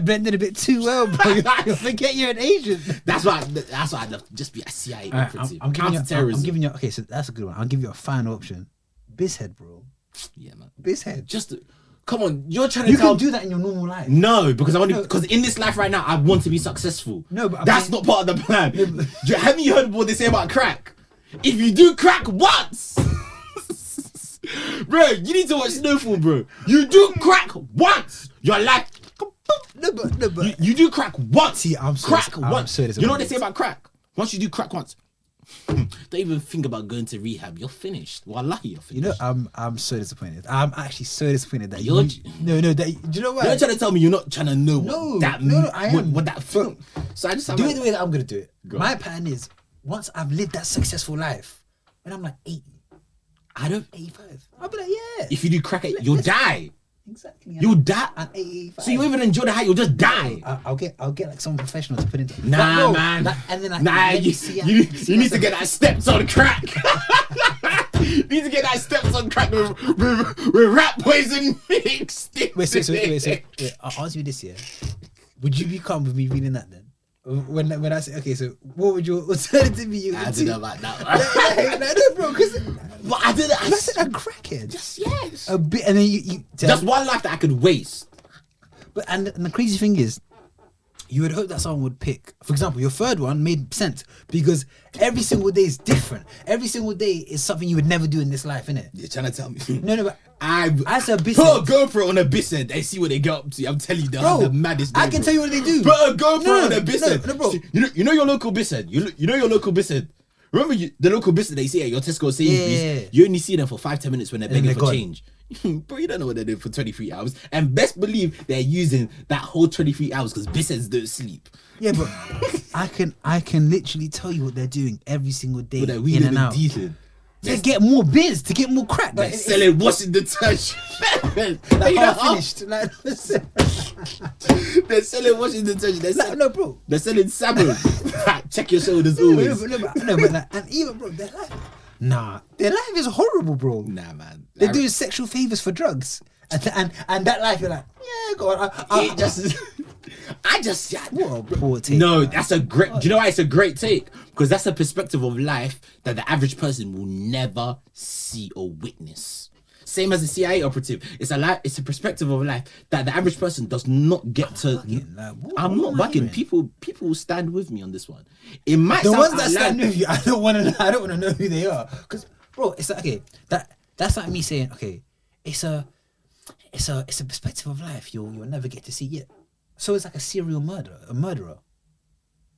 Blended a bit too well, bro. You'll forget you're an Asian. That's why I'd love to just be a CIA operative. I'm Counter-terrorism. giving you. Okay, so that's a good one. I'll give you a final option. Bizhead, bro. Yeah, man. Bizhead. Just come on. You're trying to You tell. can do that in your normal life. No, because I want to. Because in this life right now, I want to be successful. No, but that's not part of the plan. Haven't you heard what they say about crack? If you do crack once, bro, you need to watch Snowfall, bro. You do crack once, your life. No, but You do crack once. See, I'm crack once. so you know what they say about crack? Once you do crack once, don't even think about going to rehab. You're finished. Wallahi, you're finished. You know, I'm so disappointed. I'm actually so disappointed that You're- No. Do you know why? You're trying to tell me you're not trying to know I am. what that film. So I just have Do it the way that I'm gonna do it. Go My on. pattern is once I've lived that successful life, when I'm like 80, I don't. 85, I'll be like, yeah. If you do crack, you'll die. Exactly. You'll die. At 85. So you won't even enjoy the high. You'll just die. I'll get like someone professional to put into. Nah, no, man. and then You need to get that steps on crack. You need to get that steps on crack with rat poison mixed. Wait. I'll ask you this year. Would you be calm with me reading that then? When I say okay, so what would your alternative be? I don't know about that. No, bro, because I did it. I said a crackhead. Yes. A bit, and then you just one life that I could waste. But and the crazy thing is, you would hope that someone would pick, for example, your third one made sense because every single day is different. Every single day is something you would never do in this life, innit? You're trying to tell me. No, but as a put business, a GoPro on a Bissett. They see what they get up to. I'm telling you, they'll have the maddest. I can tell you what they do. Put a GoPro on a Bissett. No, bro. You know your local Bissett. You know your local Bissett. Remember the local Bissett they see at your Tesco Sainsbury's? Yeah. You only see them for 5-10 minutes when they're begging they're for gone. change. Bro, you don't know what they're doing for 23 hours. And best believe they're using that whole 23 hours because Bissetts don't sleep. Yeah, but I can literally tell you what they're doing every single day, But we in and out. decent. To get more biz, to get more crack. They're selling washing detergent. Like half finished. Like, They're selling washing detergent. They're selling, no, bro. they're selling salmon. Check your shoulders always. No, but like, and even bro, their life is horrible, bro. Nah, man. They're doing sexual favors for drugs, and that life you're like, yeah, go on. What a poor take. No, that's a great. Do you know why it's a great take? Because that's a perspective of life that the average person will never see or witness. Same as a CIA operative. It's a perspective of life that the average person does not get to. I'm not bugging. People will stand with me on this one. It might The sound ones that outlandish. stand with you, I don't want to know who they are. Because, bro, it's like, okay, that's like me saying, okay, it's a perspective of life you'll never get to see yet. So it's like a serial murderer.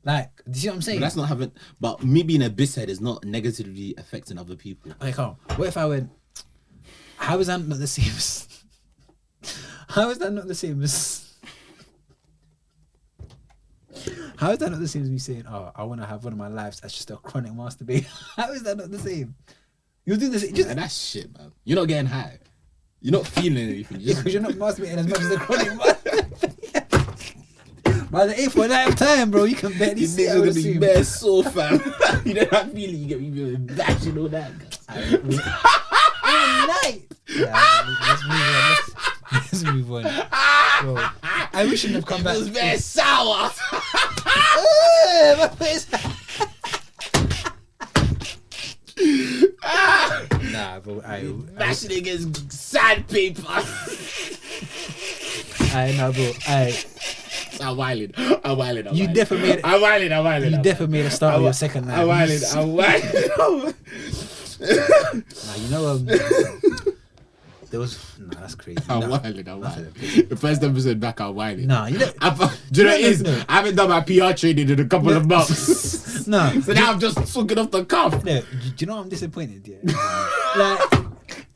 Like, do you see what I'm saying? But that's not having. But me being a bishead is not negatively affecting other people. Okay, calm. What if I went? How is that not the same as? How is that not the same as? How is that not the same as me saying, "Oh, I want to have one of my lives as just a chronic masturbator"? How is that not the same? You're doing this. And that's shit, man. You're not getting high. You're not feeling anything. Because you're not masturbating as much as a chronic masturbator. By the 8th or 9th time, bro, you can barely These see. niggas I are would gonna be assume. bare sore, fam. You know that feeling you get me bashing all that. Night. Yeah, let's move on. Bro, I wish you'd have come back. It was very sour. My face. Nah, bro. Bashing against sandpaper. Nah, bro. I'm wilding. You definitely made it. I'm wilding. You definitely made a start of your second night. I'm wilding. Nah, you know there was. Nah, that's crazy. I'm wilding. The first episode back, I'm wilding. Nah, you know. Do you know what it is? No. I haven't done my PR training in a couple of months. this. No. So now I'm just talking off the cuff. No, do you know what I'm disappointed? Yeah. Like,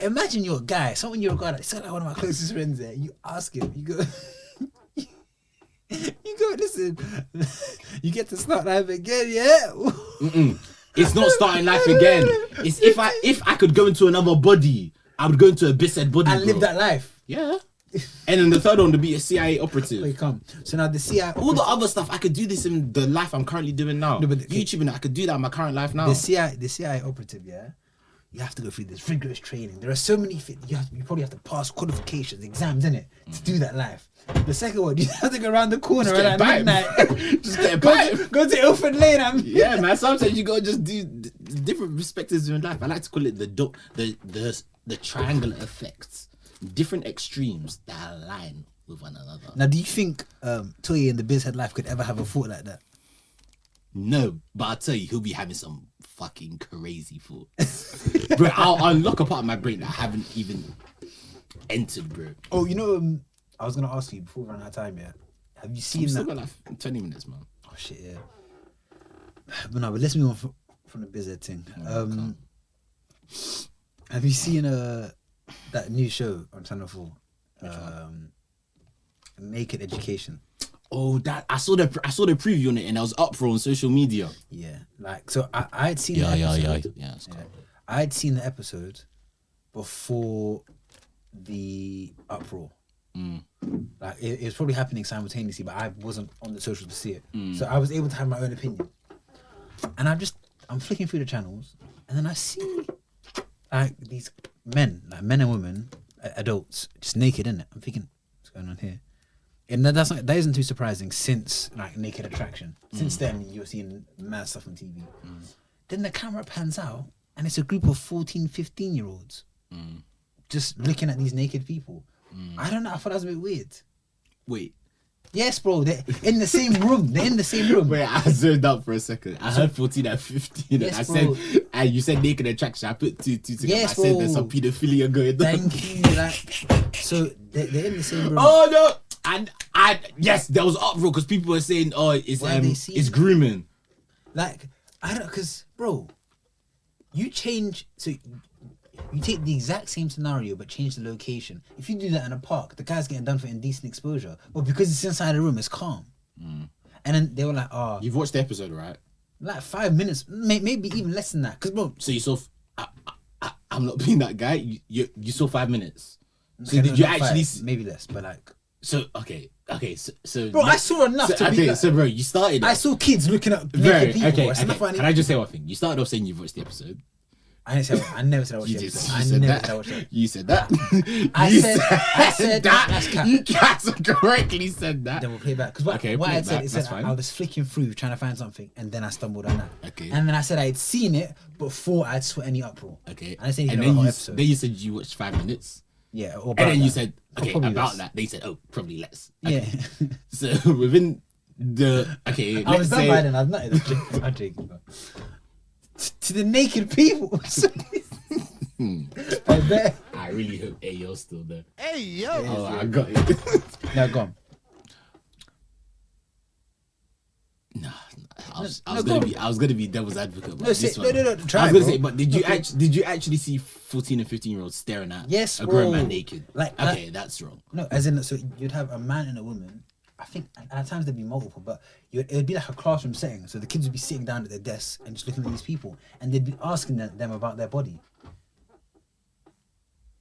imagine you're a guy, someone you regard as like one of my closest friends. There, you ask him, you go, listen, you get to start life again, yeah. It's not starting life again. It's if I could go into another body, I would go into a bisexual body And live that life. Yeah. And then the third one to be a CIA operative. Wait, come. So now the CIA, All the other stuff, I could do this in the life I'm currently doing now. No, but YouTube and I could do that in my current life now. the CIA operative, yeah. You have to go through this rigorous training. There are so many things. You probably have to pass qualifications, exams, innit, to do that life. The second one, you have to go around the corner Just get at a pipe. midnight. Just get a pipe. Go to Ilford Lane. Yeah, man. Sometimes you gotta just do different perspectives in life. I like to call it the triangular effects, different extremes that align with one another. Now, do you think Toye in the Bizhead life could ever have a thought like that? No, but I'll tell you, he'll be having some fucking crazy thoughts. Bro, I'll unlock a part of my brain that I haven't even entered, bro. Oh, you know, I was gonna ask you before we run out of time. Yeah, have you seen We've still that? got like 20 minutes, man. Oh shit, yeah. But let's move on from the Bizhead thing. Have you seen that new show on Channel 4? Naked Education. Oh, that I saw the preview on it, and I was up for on social media. Yeah, like so I had seen the episode. Yeah. It's cool. I had seen the episode before the uproar. Like it was probably happening simultaneously, but I wasn't on the socials to see it, so I was able to have my own opinion. And I'm flicking through the channels, and then I see like these men and women, adults, just naked in it. I'm thinking, what's going on here? And that isn't too surprising since like Naked Attraction. Since then, you're seeing mad stuff on TV. Then the camera pans out, and it's a group of 14, 15-year-olds just looking at these naked people. I don't know. I thought that was a bit weird. Wait. Yes, bro. They're in the same room. Wait, I zoned out for a second. I heard 14 and 15. Yes, I bro. said, and you said Naked Attraction. I put two together. Yes, I said bro. there's some pedophilia going on. Thank you. Like, so they're in the same room. Oh no! And yes, there was uproar because people were saying, "Oh, it's grooming." Like, I don't, because bro, you take the exact same scenario but change the location. If you do that in a park, the guy's getting done for indecent exposure. But because it's inside the room, it's calm. And then they were like, "Oh, You've watched the episode, right? like 5 minutes, maybe even less than that." Because bro, So you saw. I'm not being that guy. You saw 5 minutes. So okay, did you not actually? five, maybe less, but like, So okay. So bro, I saw enough to be. okay, Like, so bro, you started. I saw kids looking at Very naked people. okay. Bro. It's enough Can I just say one thing? You started off saying you've watched the episode. I never said I watched You the did. episode. You I said never that. said I watched it. You said that. I You said that's cap. You categorically said that. Then we'll play it back. Because what Okay, I play it said back, is that's that fine. I was flicking through trying to find something, and then I stumbled on that. Okay. And then I said I had seen it before I'd saw any uproar. Okay. And I said and then then episode. you said you watched 5 minutes. Yeah. Or And then you that. said, Or okay, probably about less. that. They said, oh, probably less. Yeah. Okay. So within the, okay, I let's was done say, by then. I'm not. I'm joking. Bro. To the naked people. I bet. I really hope Ayo's still there. Hey, yo. Oh, I got it. No, go on. Nah, I was No, gonna be devil's advocate about No, this say- one. no, try, I was gonna bro. say, but did you actually see 14 and 15-year-olds staring at Yes, a grown bro. man naked? Like, okay, that's wrong. No, as in, so you'd have a man and a woman. I think at times there'd be multiple, but it would be like a classroom setting. So the kids would be sitting down at their desks and just looking at these people, and they'd be asking them about their body.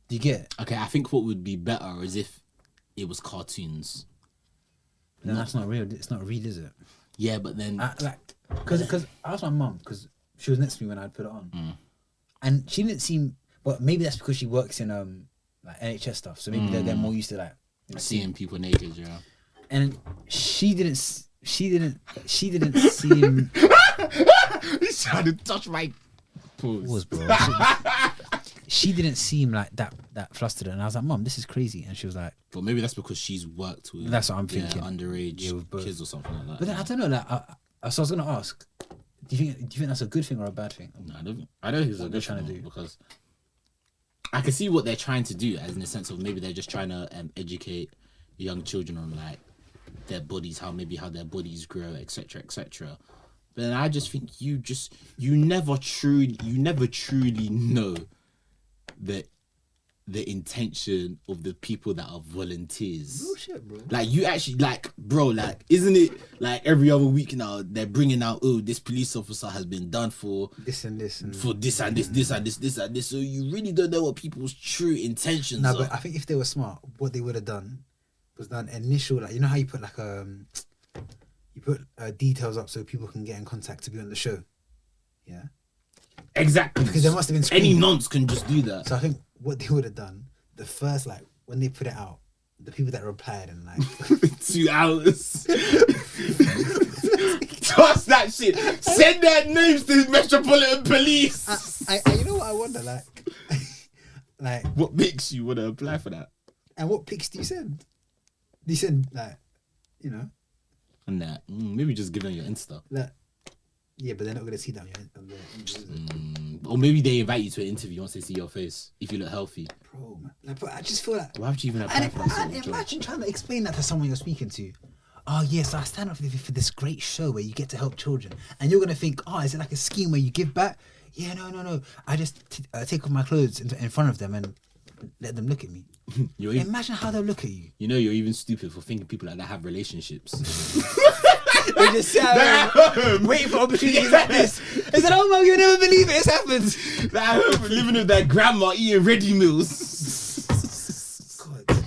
Do you get it? Okay, I think what would be better is if it was cartoons. No, that's not real. It's not real, is it? Yeah, but then Because I asked my mum, because she was next to me when I'd put it on, and she didn't seem. But maybe that's because she works in like NHS stuff, so maybe they're more used to like seeing people naked, yeah. And she didn't seem. He's trying to touch my pause. Was bro. She didn't seem like that flustered, and I was like, "Mom, this is crazy," and she was like, But maybe that's because she's worked with. That's what I'm thinking. Underage Yeah, with both. kids or something like that. "But then I don't know." Like, so I was gonna ask, do you think that's a good thing or a bad thing? No, I don't think it's a What good they're trying to thing do. because I can see what they're trying to do, as in the sense of maybe they're just trying to educate young children on like their bodies, how their bodies grow, etc., etc. But I just think you never truly know the intention of the people that are volunteers. Real shit, bro. Like you actually like, bro, like isn't it like every other week now they're bringing out, oh, this police officer has been done for this and this and for this and this, this and this, this and this. So you really don't know what people's true intentions no, are. but I think if they were smart, what they would have done was done initial, like, you know how you put like you put details up so people can get in contact to be on the show. Yeah. Exactly. Because there must have been any screening. nonce can just do that. So I think what they would have done, the first, like, when they put it out, the people that replied and like 2 hours. Trust that shit. Send their names to Metropolitan Police. I you know what I wonder, like what makes you want to apply for that? And what pics do you send? Do you send, like, you know? Nah, maybe just give them your Insta. Like, yeah, but they're not gonna see that on the or maybe they invite you to an interview once they see your face if you look healthy. bro, man. Like, but I just feel like, Why would you even apply for that sort of job? imagine trying to explain that to someone you're speaking to. Oh yes, I stand up for this great show where you get to help children, and you're gonna think, oh, is it like a scheme where you give back? Yeah, no. I just take off my clothes in front of them and let them look at me. Imagine how they'll look at you. You know, you're even stupid for thinking people like that have relationships. They just sit around waiting for opportunities like this. They said, "Oh man, you'll never believe it. It's happened." Like, living with their grandma eating ready meals. God.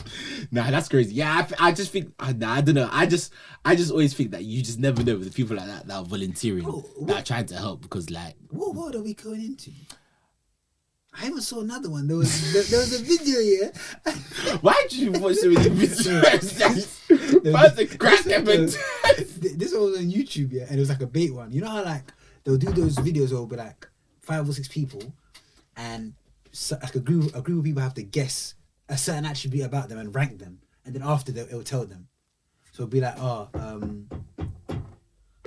Nah, that's crazy. Yeah, I just think, I don't know. I just always think that you just never know with the people like that are volunteering, that are trying to help, because like, what world are we going into? I even saw another one. There was a video here. Why did you watch so many videos? First the crack episode. This one was on YouTube, yeah, and it was like a bait one. You know how like they'll do those videos over like 5 or 6 people, and so, like a group of people have to guess a certain attribute about them and rank them, and then after that it'll tell them. So it'll be like,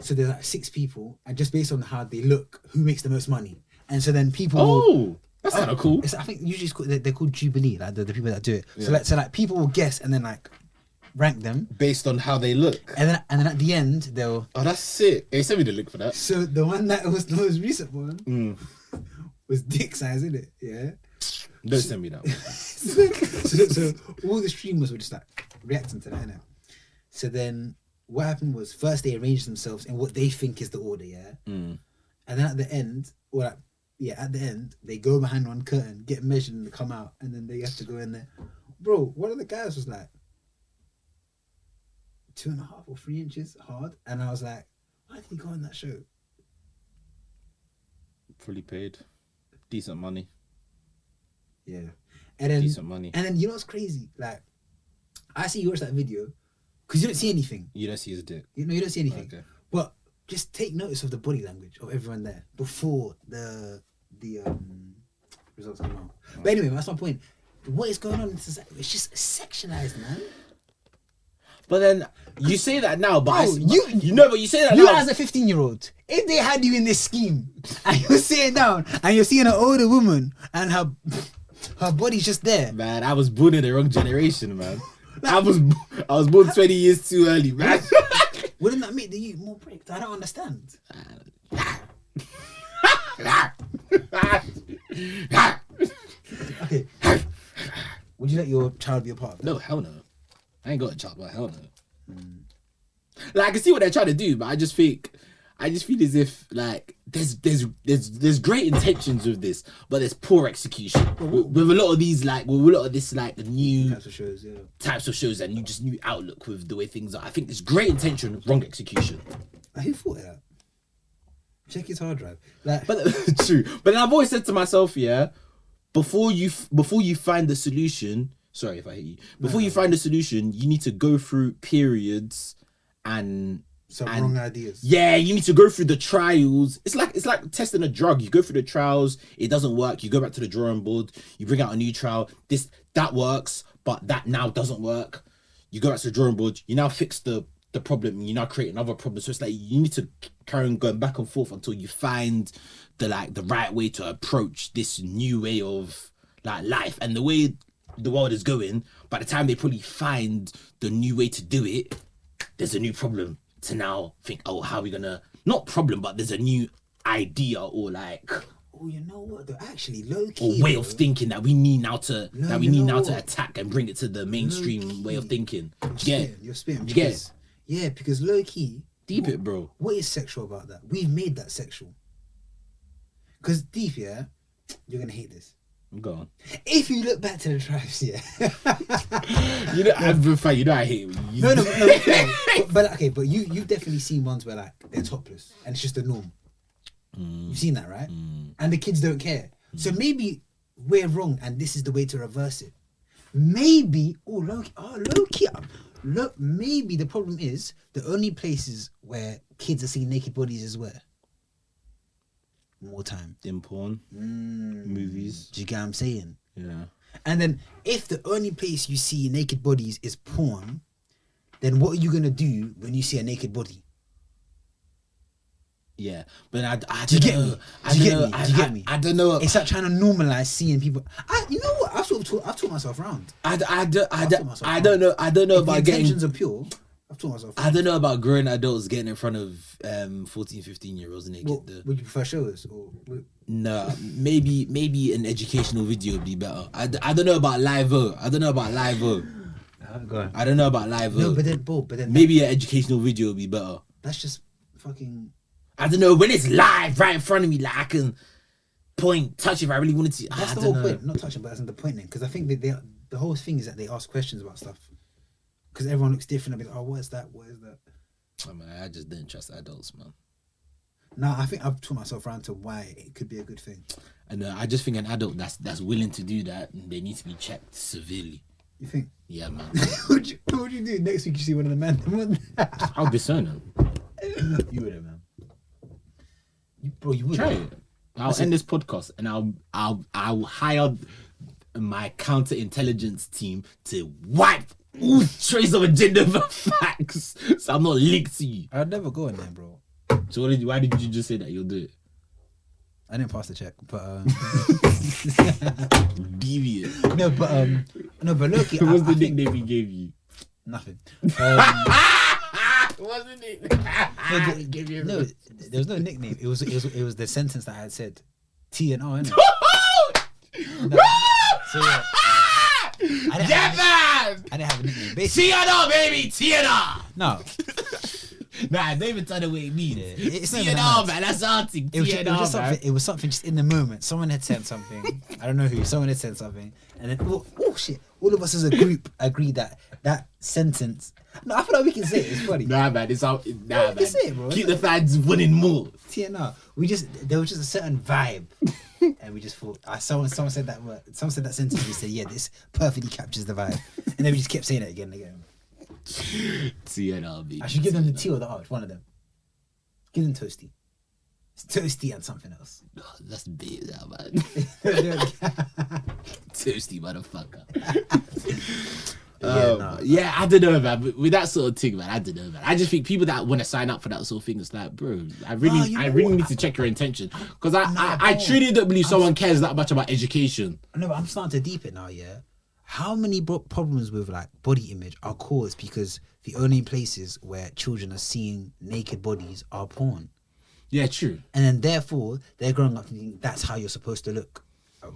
so there's like 6 people, and just based on how they look, who makes the most money, and so then people. Oh. That's kind of cool. I think usually they're called Jubilee, like the people that do it. Yeah. So like people will guess and then like rank them based on how they look. And then at the end they'll. Oh, that's sick. Hey, send me the link for that. So the one that was the most recent one was dick size, isn't it? Yeah. Don't send me that one. so all the streamers were just like reacting to that, innit? So then what happened was, first they arranged themselves in what they think is the order, yeah. And then at the end, or like, at the end, they go behind one curtain, get measured, and they come out, and then they have to go in there. Bro, one of the guys was like 2.5 or 3 inches hard, and I was like, why did he go on that show? Fully paid, decent money. Yeah, and then decent money. And then you know what's crazy? Like, I see you watch that video because you don't see anything. You don't see his dick. You don't see anything. Okay. But just take notice of the body language of everyone there before the results come out. But anyway, that's my point. What is going on in society? It's just sexualized, man. But then you say that now, but Bro, you say that you now. as a 15-year-old, if they had you in this scheme and you're sitting down and you're seeing an older woman and her body's just there. Man, I was born in the wrong generation, man. I was born 20 years too early, man. Wouldn't that make the youth more pricked? I don't understand. Okay. Would you let your child be a part of that? No, hell no. I ain't got a child, but hell no. Like, I can see what they're trying to do, but I just feel as if like there's great intentions with this, but there's poor execution with a lot of these, like with a lot of this like new types of shows and new outlook with the way things are. I think there's great intention, wrong execution. Who thought of that? Check his hard drive. Like, but true. But then I've always said to myself, yeah, before you find the solution. Sorry if I hit you. Before you find the solution, you need to go through periods and wrong ideas. Yeah, you need to go through the trials. It's like testing a drug. You go through the trials, it doesn't work. You go back to the drawing board. You bring out a new trial. That works, but that now doesn't work. You go back to the drawing board. You now fix the problem. You now create another problem. So it's like you need to carry on going back and forth until you find the right way to approach this new way of like life. And the way the world is going, by the time they probably find the new way to do it, there's a new problem to now think, oh, how are we gonna, not problem, but there's a new idea or like, oh, you know what? Though actually, low or key, way of thinking that we need now to what? attack and bring it to the mainstream way of thinking. You're spitting. You get it? Yeah, because low key, Deep it, bro. what is sexual about that? We've made that sexual. Because deep, yeah, you're gonna hate this. Go on. If you look back to the tribes, yeah. You know, I hate it. No. But you've definitely seen ones where like they're topless and it's just the norm. You've seen that, right? And the kids don't care. So maybe we're wrong and this is the way to reverse it. Maybe, look, maybe the problem is the only places where kids are seeing naked bodies is where? More time. In porn, movies. Do you get what I'm saying? Yeah. And then if the only place you see naked bodies is porn, then what are you going to do when you see a naked body? Yeah, but I Do you don't get know. me? Do you get me? I don't know. It's like trying to normalize seeing people. You know what? I've taught myself around. I don't know. I don't know If the about getting. intentions are pure, I've taught myself. I don't know about grown adults getting in front of 14, 15-year-olds naked. What, would you prefer shows or? No, maybe an educational video would be better. I don't know about live. Go on. I don't know about live. No, but then maybe an educational video would be better. that's just fucking. I don't know, when it's live right in front of me, like I can touch if I really wanted to. That's the whole point. Not touching, but that's not the point then. Because I think that the whole thing is that they ask questions about stuff. Because everyone looks different. I'll be like, oh, what is that? What is that? I mean, I just didn't trust adults, man. No, I think I've taught myself around to why it could be a good thing. And I just think an adult that's willing to do that, they need to be checked severely. You think? Yeah, man. what would you do next week? You see one of the men? I'll disown them. You would have, man. You would. Try it. I'll end this podcast and I'll hire my counterintelligence team to wipe all trace of agenda facts, so I'm not linked to you. I'd never go in there, bro. So why did you just say that you'll do it? I didn't pass the check, but Deviant. No, but look, What's the nickname he gave you? Nothing. Wasn't it? No, there was no nickname. It was the sentence that I had said. T and R, innit? So yeah. I didn't have a nickname. Basically, TNR, baby, TNR. no, Nah, don't even tell the way it means. it's not even TNR, that. man. That's our thing. It was just TNR, man. something. It was something just in the moment. Someone had said something. I don't know who. Someone had said something, and then oh shit! All of us as a group agreed that sentence. No, I feel like we can say it. It's funny. Nah, man. It's out. Nah, we man. can say it, bro. Keep the fans winning more. TNR. There was just a certain vibe, and we just thought. Someone said that word. Someone said that sentence. We said, yeah, this perfectly captures the vibe, and then we just kept saying it again and again. TNR, baby. I should give them the T or the R. One of them. Give them Toasty. It's Toasty and something else. Oh, that's big, now, man. Toasty, motherfucker. Yeah, I don't know, man. But with that sort of thing, man, I don't know, man. I just think people that want to sign up for that sort of thing, it's like, bro, I really need to check your intention, because I truly don't believe someone cares that much about education. No, but I'm starting to deep it now. Yeah, how many problems with like body image are caused because the only places where children are seeing naked bodies are porn? Yeah, true. And then therefore they're growing up thinking that's how you're supposed to look,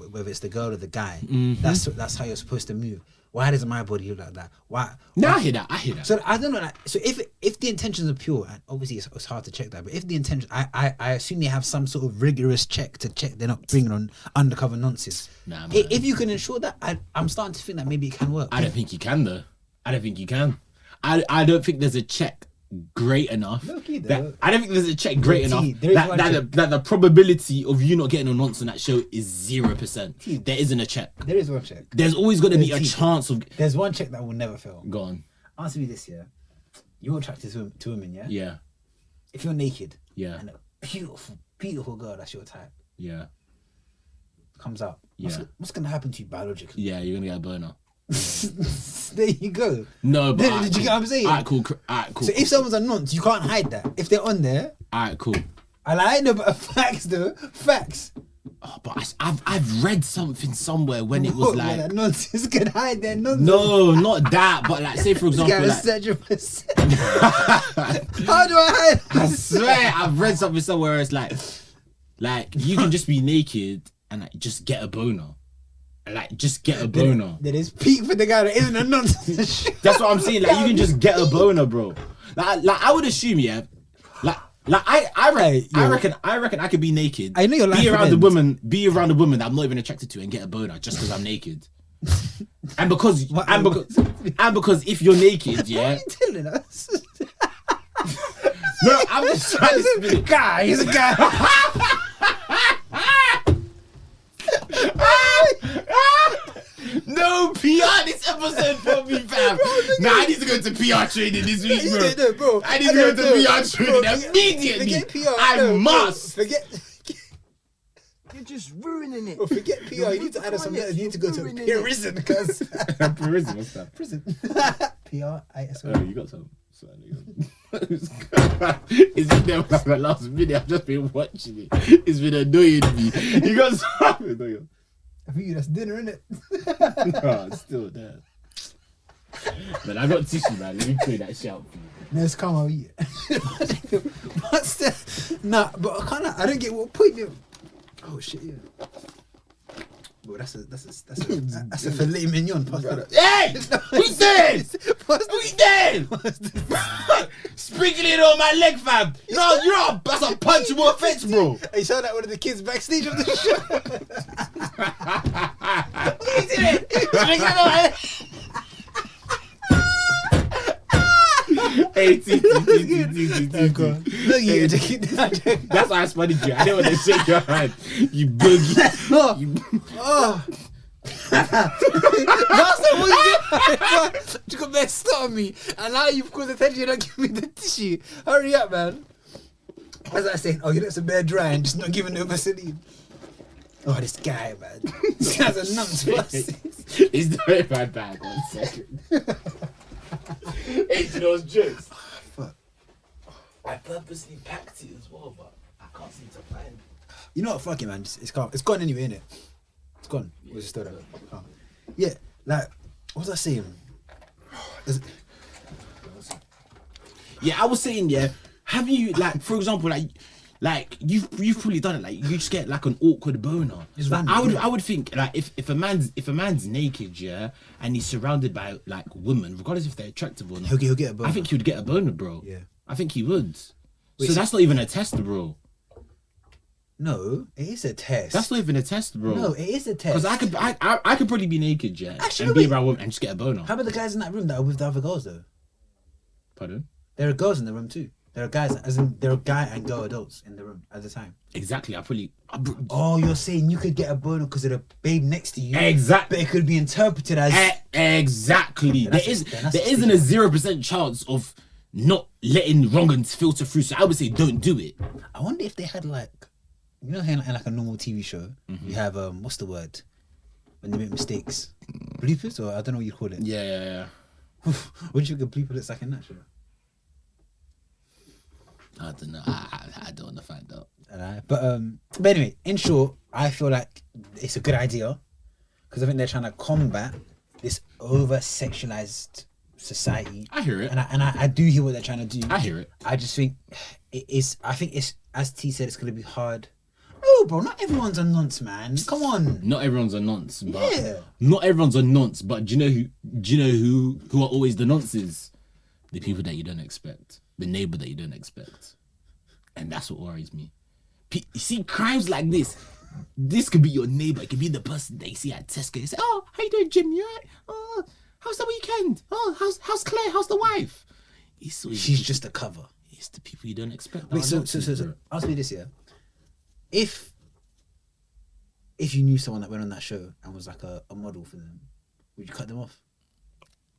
whether it's the girl or the guy. Mm-hmm. That's how you're supposed to move. Why doesn't my body look like that? Why? No, I hear that. So I don't know. Like, so if the intentions are pure, and obviously it's hard to check that, but if the intention, I assume they have some sort of rigorous check to check they're not bringing on undercover nonsense. Nah, man. If you can ensure that, I'm starting to think that maybe it can work. I don't think you can, though. I don't think you can. I don't think there's a check great enough. I don't think there's a check great enough that the probability of you not getting a nonce on that show is 0%. There isn't a check. There is one check. There's always going to be a chance of. There's one check that will never fail. Go on. Answer me this, yeah. You're attracted to women, yeah? Yeah. If you're naked, Yeah. and a beautiful, beautiful girl that's your type Yeah. comes out, Yeah. what's going to happen to you biologically? Yeah, you're going to get a burner. There you go. No, but. Did you get what I'm saying? Alright, cool. So if someone's a nonce, you can't hide that. If they're on there, Alright, cool. I like no, but facts though, facts. Oh, but I've read something somewhere when it was like that nonsense can hide their nonsense. no, not that, but like say for example, like, how do I hide? I swear I've read something somewhere where it's like you can just be naked and like just get a boner. Like just get a boner. That is peak for the guy that isn't a nonsense. That's what I'm saying. Like you can just get a boner, bro. Like I would assume, yeah. Like I reckon I could be naked. I know your life be around would end. be around a woman that I'm not even attracted to and get a boner just because I'm naked. and because if you're naked, yeah. What are you telling us? No, I'm just trying to spin it. Guy, he's a guy. No PR this episode for me, fam. Nah, I need to go to PR training this week, bro. I need to go to PR training immediately. Forget PR. I must. Forget. You're just ruining it. Well, forget PR. You need to add us some letters. You need to go to prison because Prison, what's that? prison. PR. Oh, you got some. It's been there like the last minute. I've just been watching it. It's been annoying me. You got something. I think that's dinner, innit? No, it's still there. Man, I got tissue, man. Let me clear that shit out for you. No, it's calm. I'll eat it. What's that? Nah, but I don't get what point you. Oh shit, yeah. Bro, that's a filet mignon. Hey! Who's this? Who's this? Sprinkling it on my leg, fam. That's a punchable offense, bro. I saw that one of the kids backstage of the show. What are you doing? Sprinkling it on my leg. Hey, that's why I spotted you. I didn't want to shake your hand. You boogie. Oh. That's not what you did. You got messed up on me. And now you've caused attention. You don't give me the tissue. Hurry up, man. As I saying, oh, you let some bear dry and just not giving no Vaseline. Oh, this guy, man. This guy's a nuts bus. He's doing my bag. 1 second. Into those jokes. Oh, fuck. I purposely packed it as well, but I can't seem to find it. You know what? Fuck it, man. It's gone. It's gone anyway, innit? It's gone. It was still there. Oh. Yeah, like, what was I saying? Yeah, I was saying, yeah. Have you, like, for example, like you've probably done it. Like you just get like an awkward boner. Like, I would think like if a man's naked, yeah, and he's surrounded by like women, regardless if they're attractive or not, he'll get a boner. I think he would get a boner, bro. Yeah, I think he would. Wait, so that's not even a test, bro. No, it is a test. That's not even a test, bro. No, it is a test. Because I could probably be naked, yeah, Actually, and be around women and just get a boner. How about the guys in that room that are with the other girls though? Pardon? There are girls in the room too. There are guys, as in there are guy and girl adults in the room at the time. Exactly. Oh, you're saying you could get a boner because of the babe next to you. Exactly. But it could be interpreted as exactly. There isn't a 0% chance of not letting wrong uns filter through. So I would say don't do it. I wonder if they had like, you know, how in like a normal TV show, you have what's the word when they make mistakes, bloopers, or I don't know what you call it. Yeah. What do you think a blooper looks like in that show? I don't know. I don't want to find out. But anyway, in short, I feel like it's a good idea because I think they're trying to combat this over-sexualized society. I hear it, and I do hear what they're trying to do. I hear it. I just think it is. I think it's, as T said, it's going to be hard. No, bro, not everyone's a nonce, man. Come on. Not everyone's a nonce, but Yeah. not everyone's a nonce. But do you know who? Do you know who are always the nonces? The people that you don't expect. The neighbor that you don't expect. And that's what worries me. You see, crimes like this could be your neighbor. It could be the person that you see at Tesco. You say, oh, how you doing, Jim? You all right? Oh, how's the weekend? Oh, how's Claire? How's the wife? She's just a cover. It's the people you don't expect. Wait, so ask me this, yeah. If you knew someone that went on that show and was like a model for them, would you cut them off?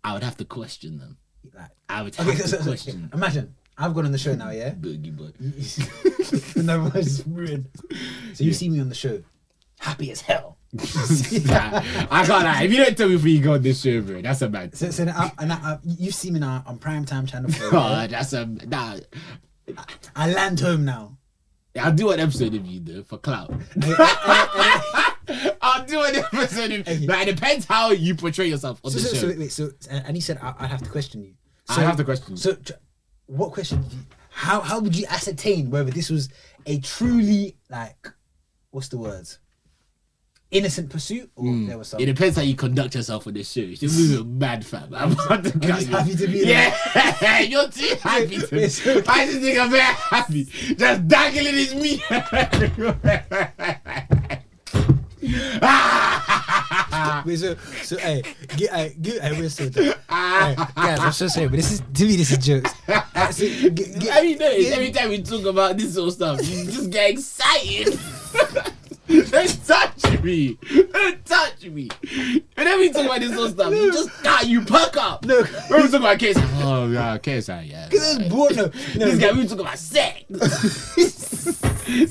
I would have to question them. Like, I would have to question them. Imagine, I've gone on the show now, yeah? Boogie boy. No, it's ruined. So you see me on the show, happy as hell. I can't lie. If you don't tell me before you go on this show, bro, that's a bad. So you see me now on Primetime Channel 4. Oh, that's a... Nah. I land home now. I'll do an episode of you though for clout. I'll do an episode of you. But it depends how you portray yourself on the show. So and he said I have to question you. I have to question you. So what question? How would you ascertain whether this was a truly like what's the words? Innocent pursuit, or there was It something? depends how you conduct yourself on this show. You're just mad, fam. I'm about to cut just you. happy to be Yeah, you're too happy to be. I just think I'm very happy. Just dangling his meat. So hey, we're so done. Hey, guys, I'm so sorry, but this is jokes. Every time we talk about this sort of stuff, you just get excited. Don't touch me. Don't touch me. Whenever we talk about this sort of stuff, you just you perk up. No. When we talk about KSI, oh yeah, KSI, yeah. Because it's bored. No, This guy, we talk about sex.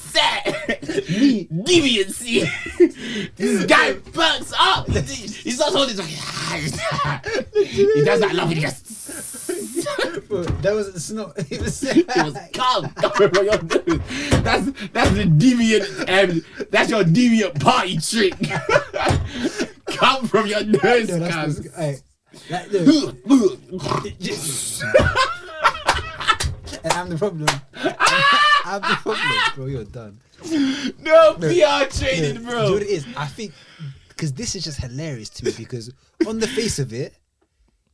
Sex. Deviancy. This guy perks up. He starts holding his he does that love and he goes. Bro, that wasn't snot. It was Calm what you're doing. That's the deviant that's your deviant party trick. Come from your nose, no, cuz. hey, and I'm the problem. I'm the problem, bro. You're done. No PR training, Do you bro. know what it is? I think because this is just hilarious to me because on the face of it,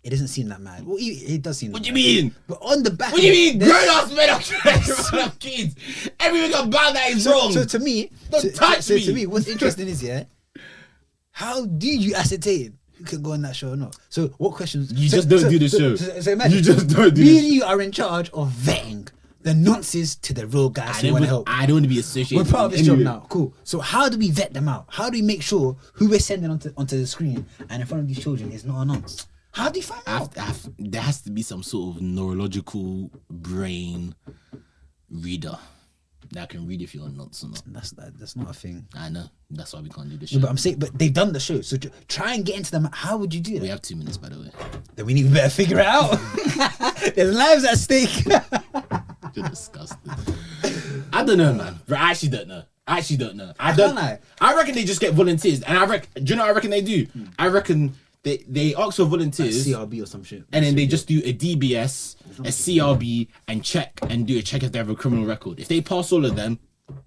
it doesn't seem that mad. Well, it does seem. What that do you mad. mean? But on the back, What do you mean? there's- Grown-ass men are trying to run up kids. Everything about that is wrong. So to me, Don't touch me. to me, what's interesting is how do you ascertain who can go on that show or not? So what questions? You just don't do the show. So imagine, You just don't do me the and you are in charge of vetting the nonsense to the real guys who want to help. I don't want to be associated. We're part of with this job any- now. Cool. So how do we vet them out? How do we make sure who we're sending onto the screen and in front of these children is not a nonce? How do you find out? There has to be some sort of neurological brain reader that can read if you're nuts or not. That's not a thing. I know. That's why we can't do the No, show. but I'm saying, but they've done the show. So try and get into them. How would you do We that? have 2 minutes, by the way. Then we better figure it out. There's lives at stake. You're disgusting. I don't know, man. I actually don't know. I Don't I? reckon they just get volunteers, and do you know what I reckon they do? I reckon they ask for volunteers. CRB or some shit. And then they just do a DBS, a CRB, and do a check if they have a criminal record. If they pass all of them,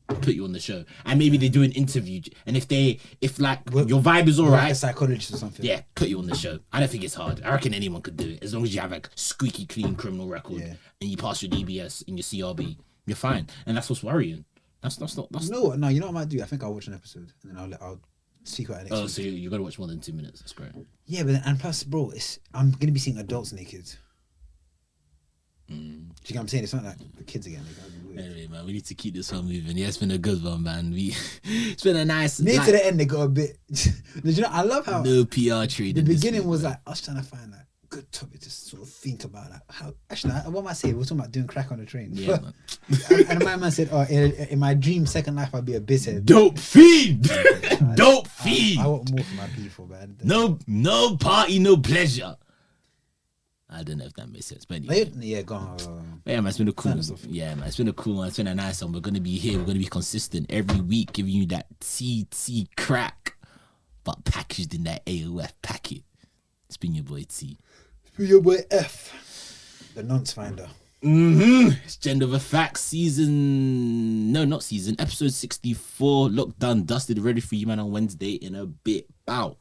put you on the show. And maybe they do an interview. And if your vibe is Like a alright, psychologist or something. yeah, put you on the show. I don't think it's hard. I reckon anyone could do it. As long as you have like squeaky clean criminal record and you pass your DBS and your CRB, you're fine. And that's what's worrying. That's not. You know what? No, you know what I might do? I think I'll watch an episode and then I'll speak about it next week. So you got to watch more than 2 minutes. That's great. Yeah, but and plus, bro, I'm gonna be seeing adults naked. Do you know what I'm saying? It's not like the kids again. They gotta be weird. Anyway, man, we need to keep this one moving. Yeah, it's been a good one, man. It's been a nice. Near to the end, they got a bit. You know, I love how No PR trade. the beginning was like us trying to find like good topic to sort of think about like how. Actually, what am I saying? We're talking about doing crack on the train. Yeah, man. and my man said, "Oh, in my dream second life, I'd be a bithead." Dope feed. Dope feed. I want more for my people, man. No party, no pleasure. I don't know if that makes sense, but anyway. Yeah, go on. Yeah, man, it's been a cool one. Yeah, man, it's been a cool one. It's been a nice one. We're gonna be here. We're gonna be consistent every week, giving you that TT crack, but packaged in that AOF packet. It's been your boy T. Your boy F, the nonce finder. It's Gender of a Fact episode 64. Locked, done, dusted, ready for you, man, on Wednesday in a bit. Out.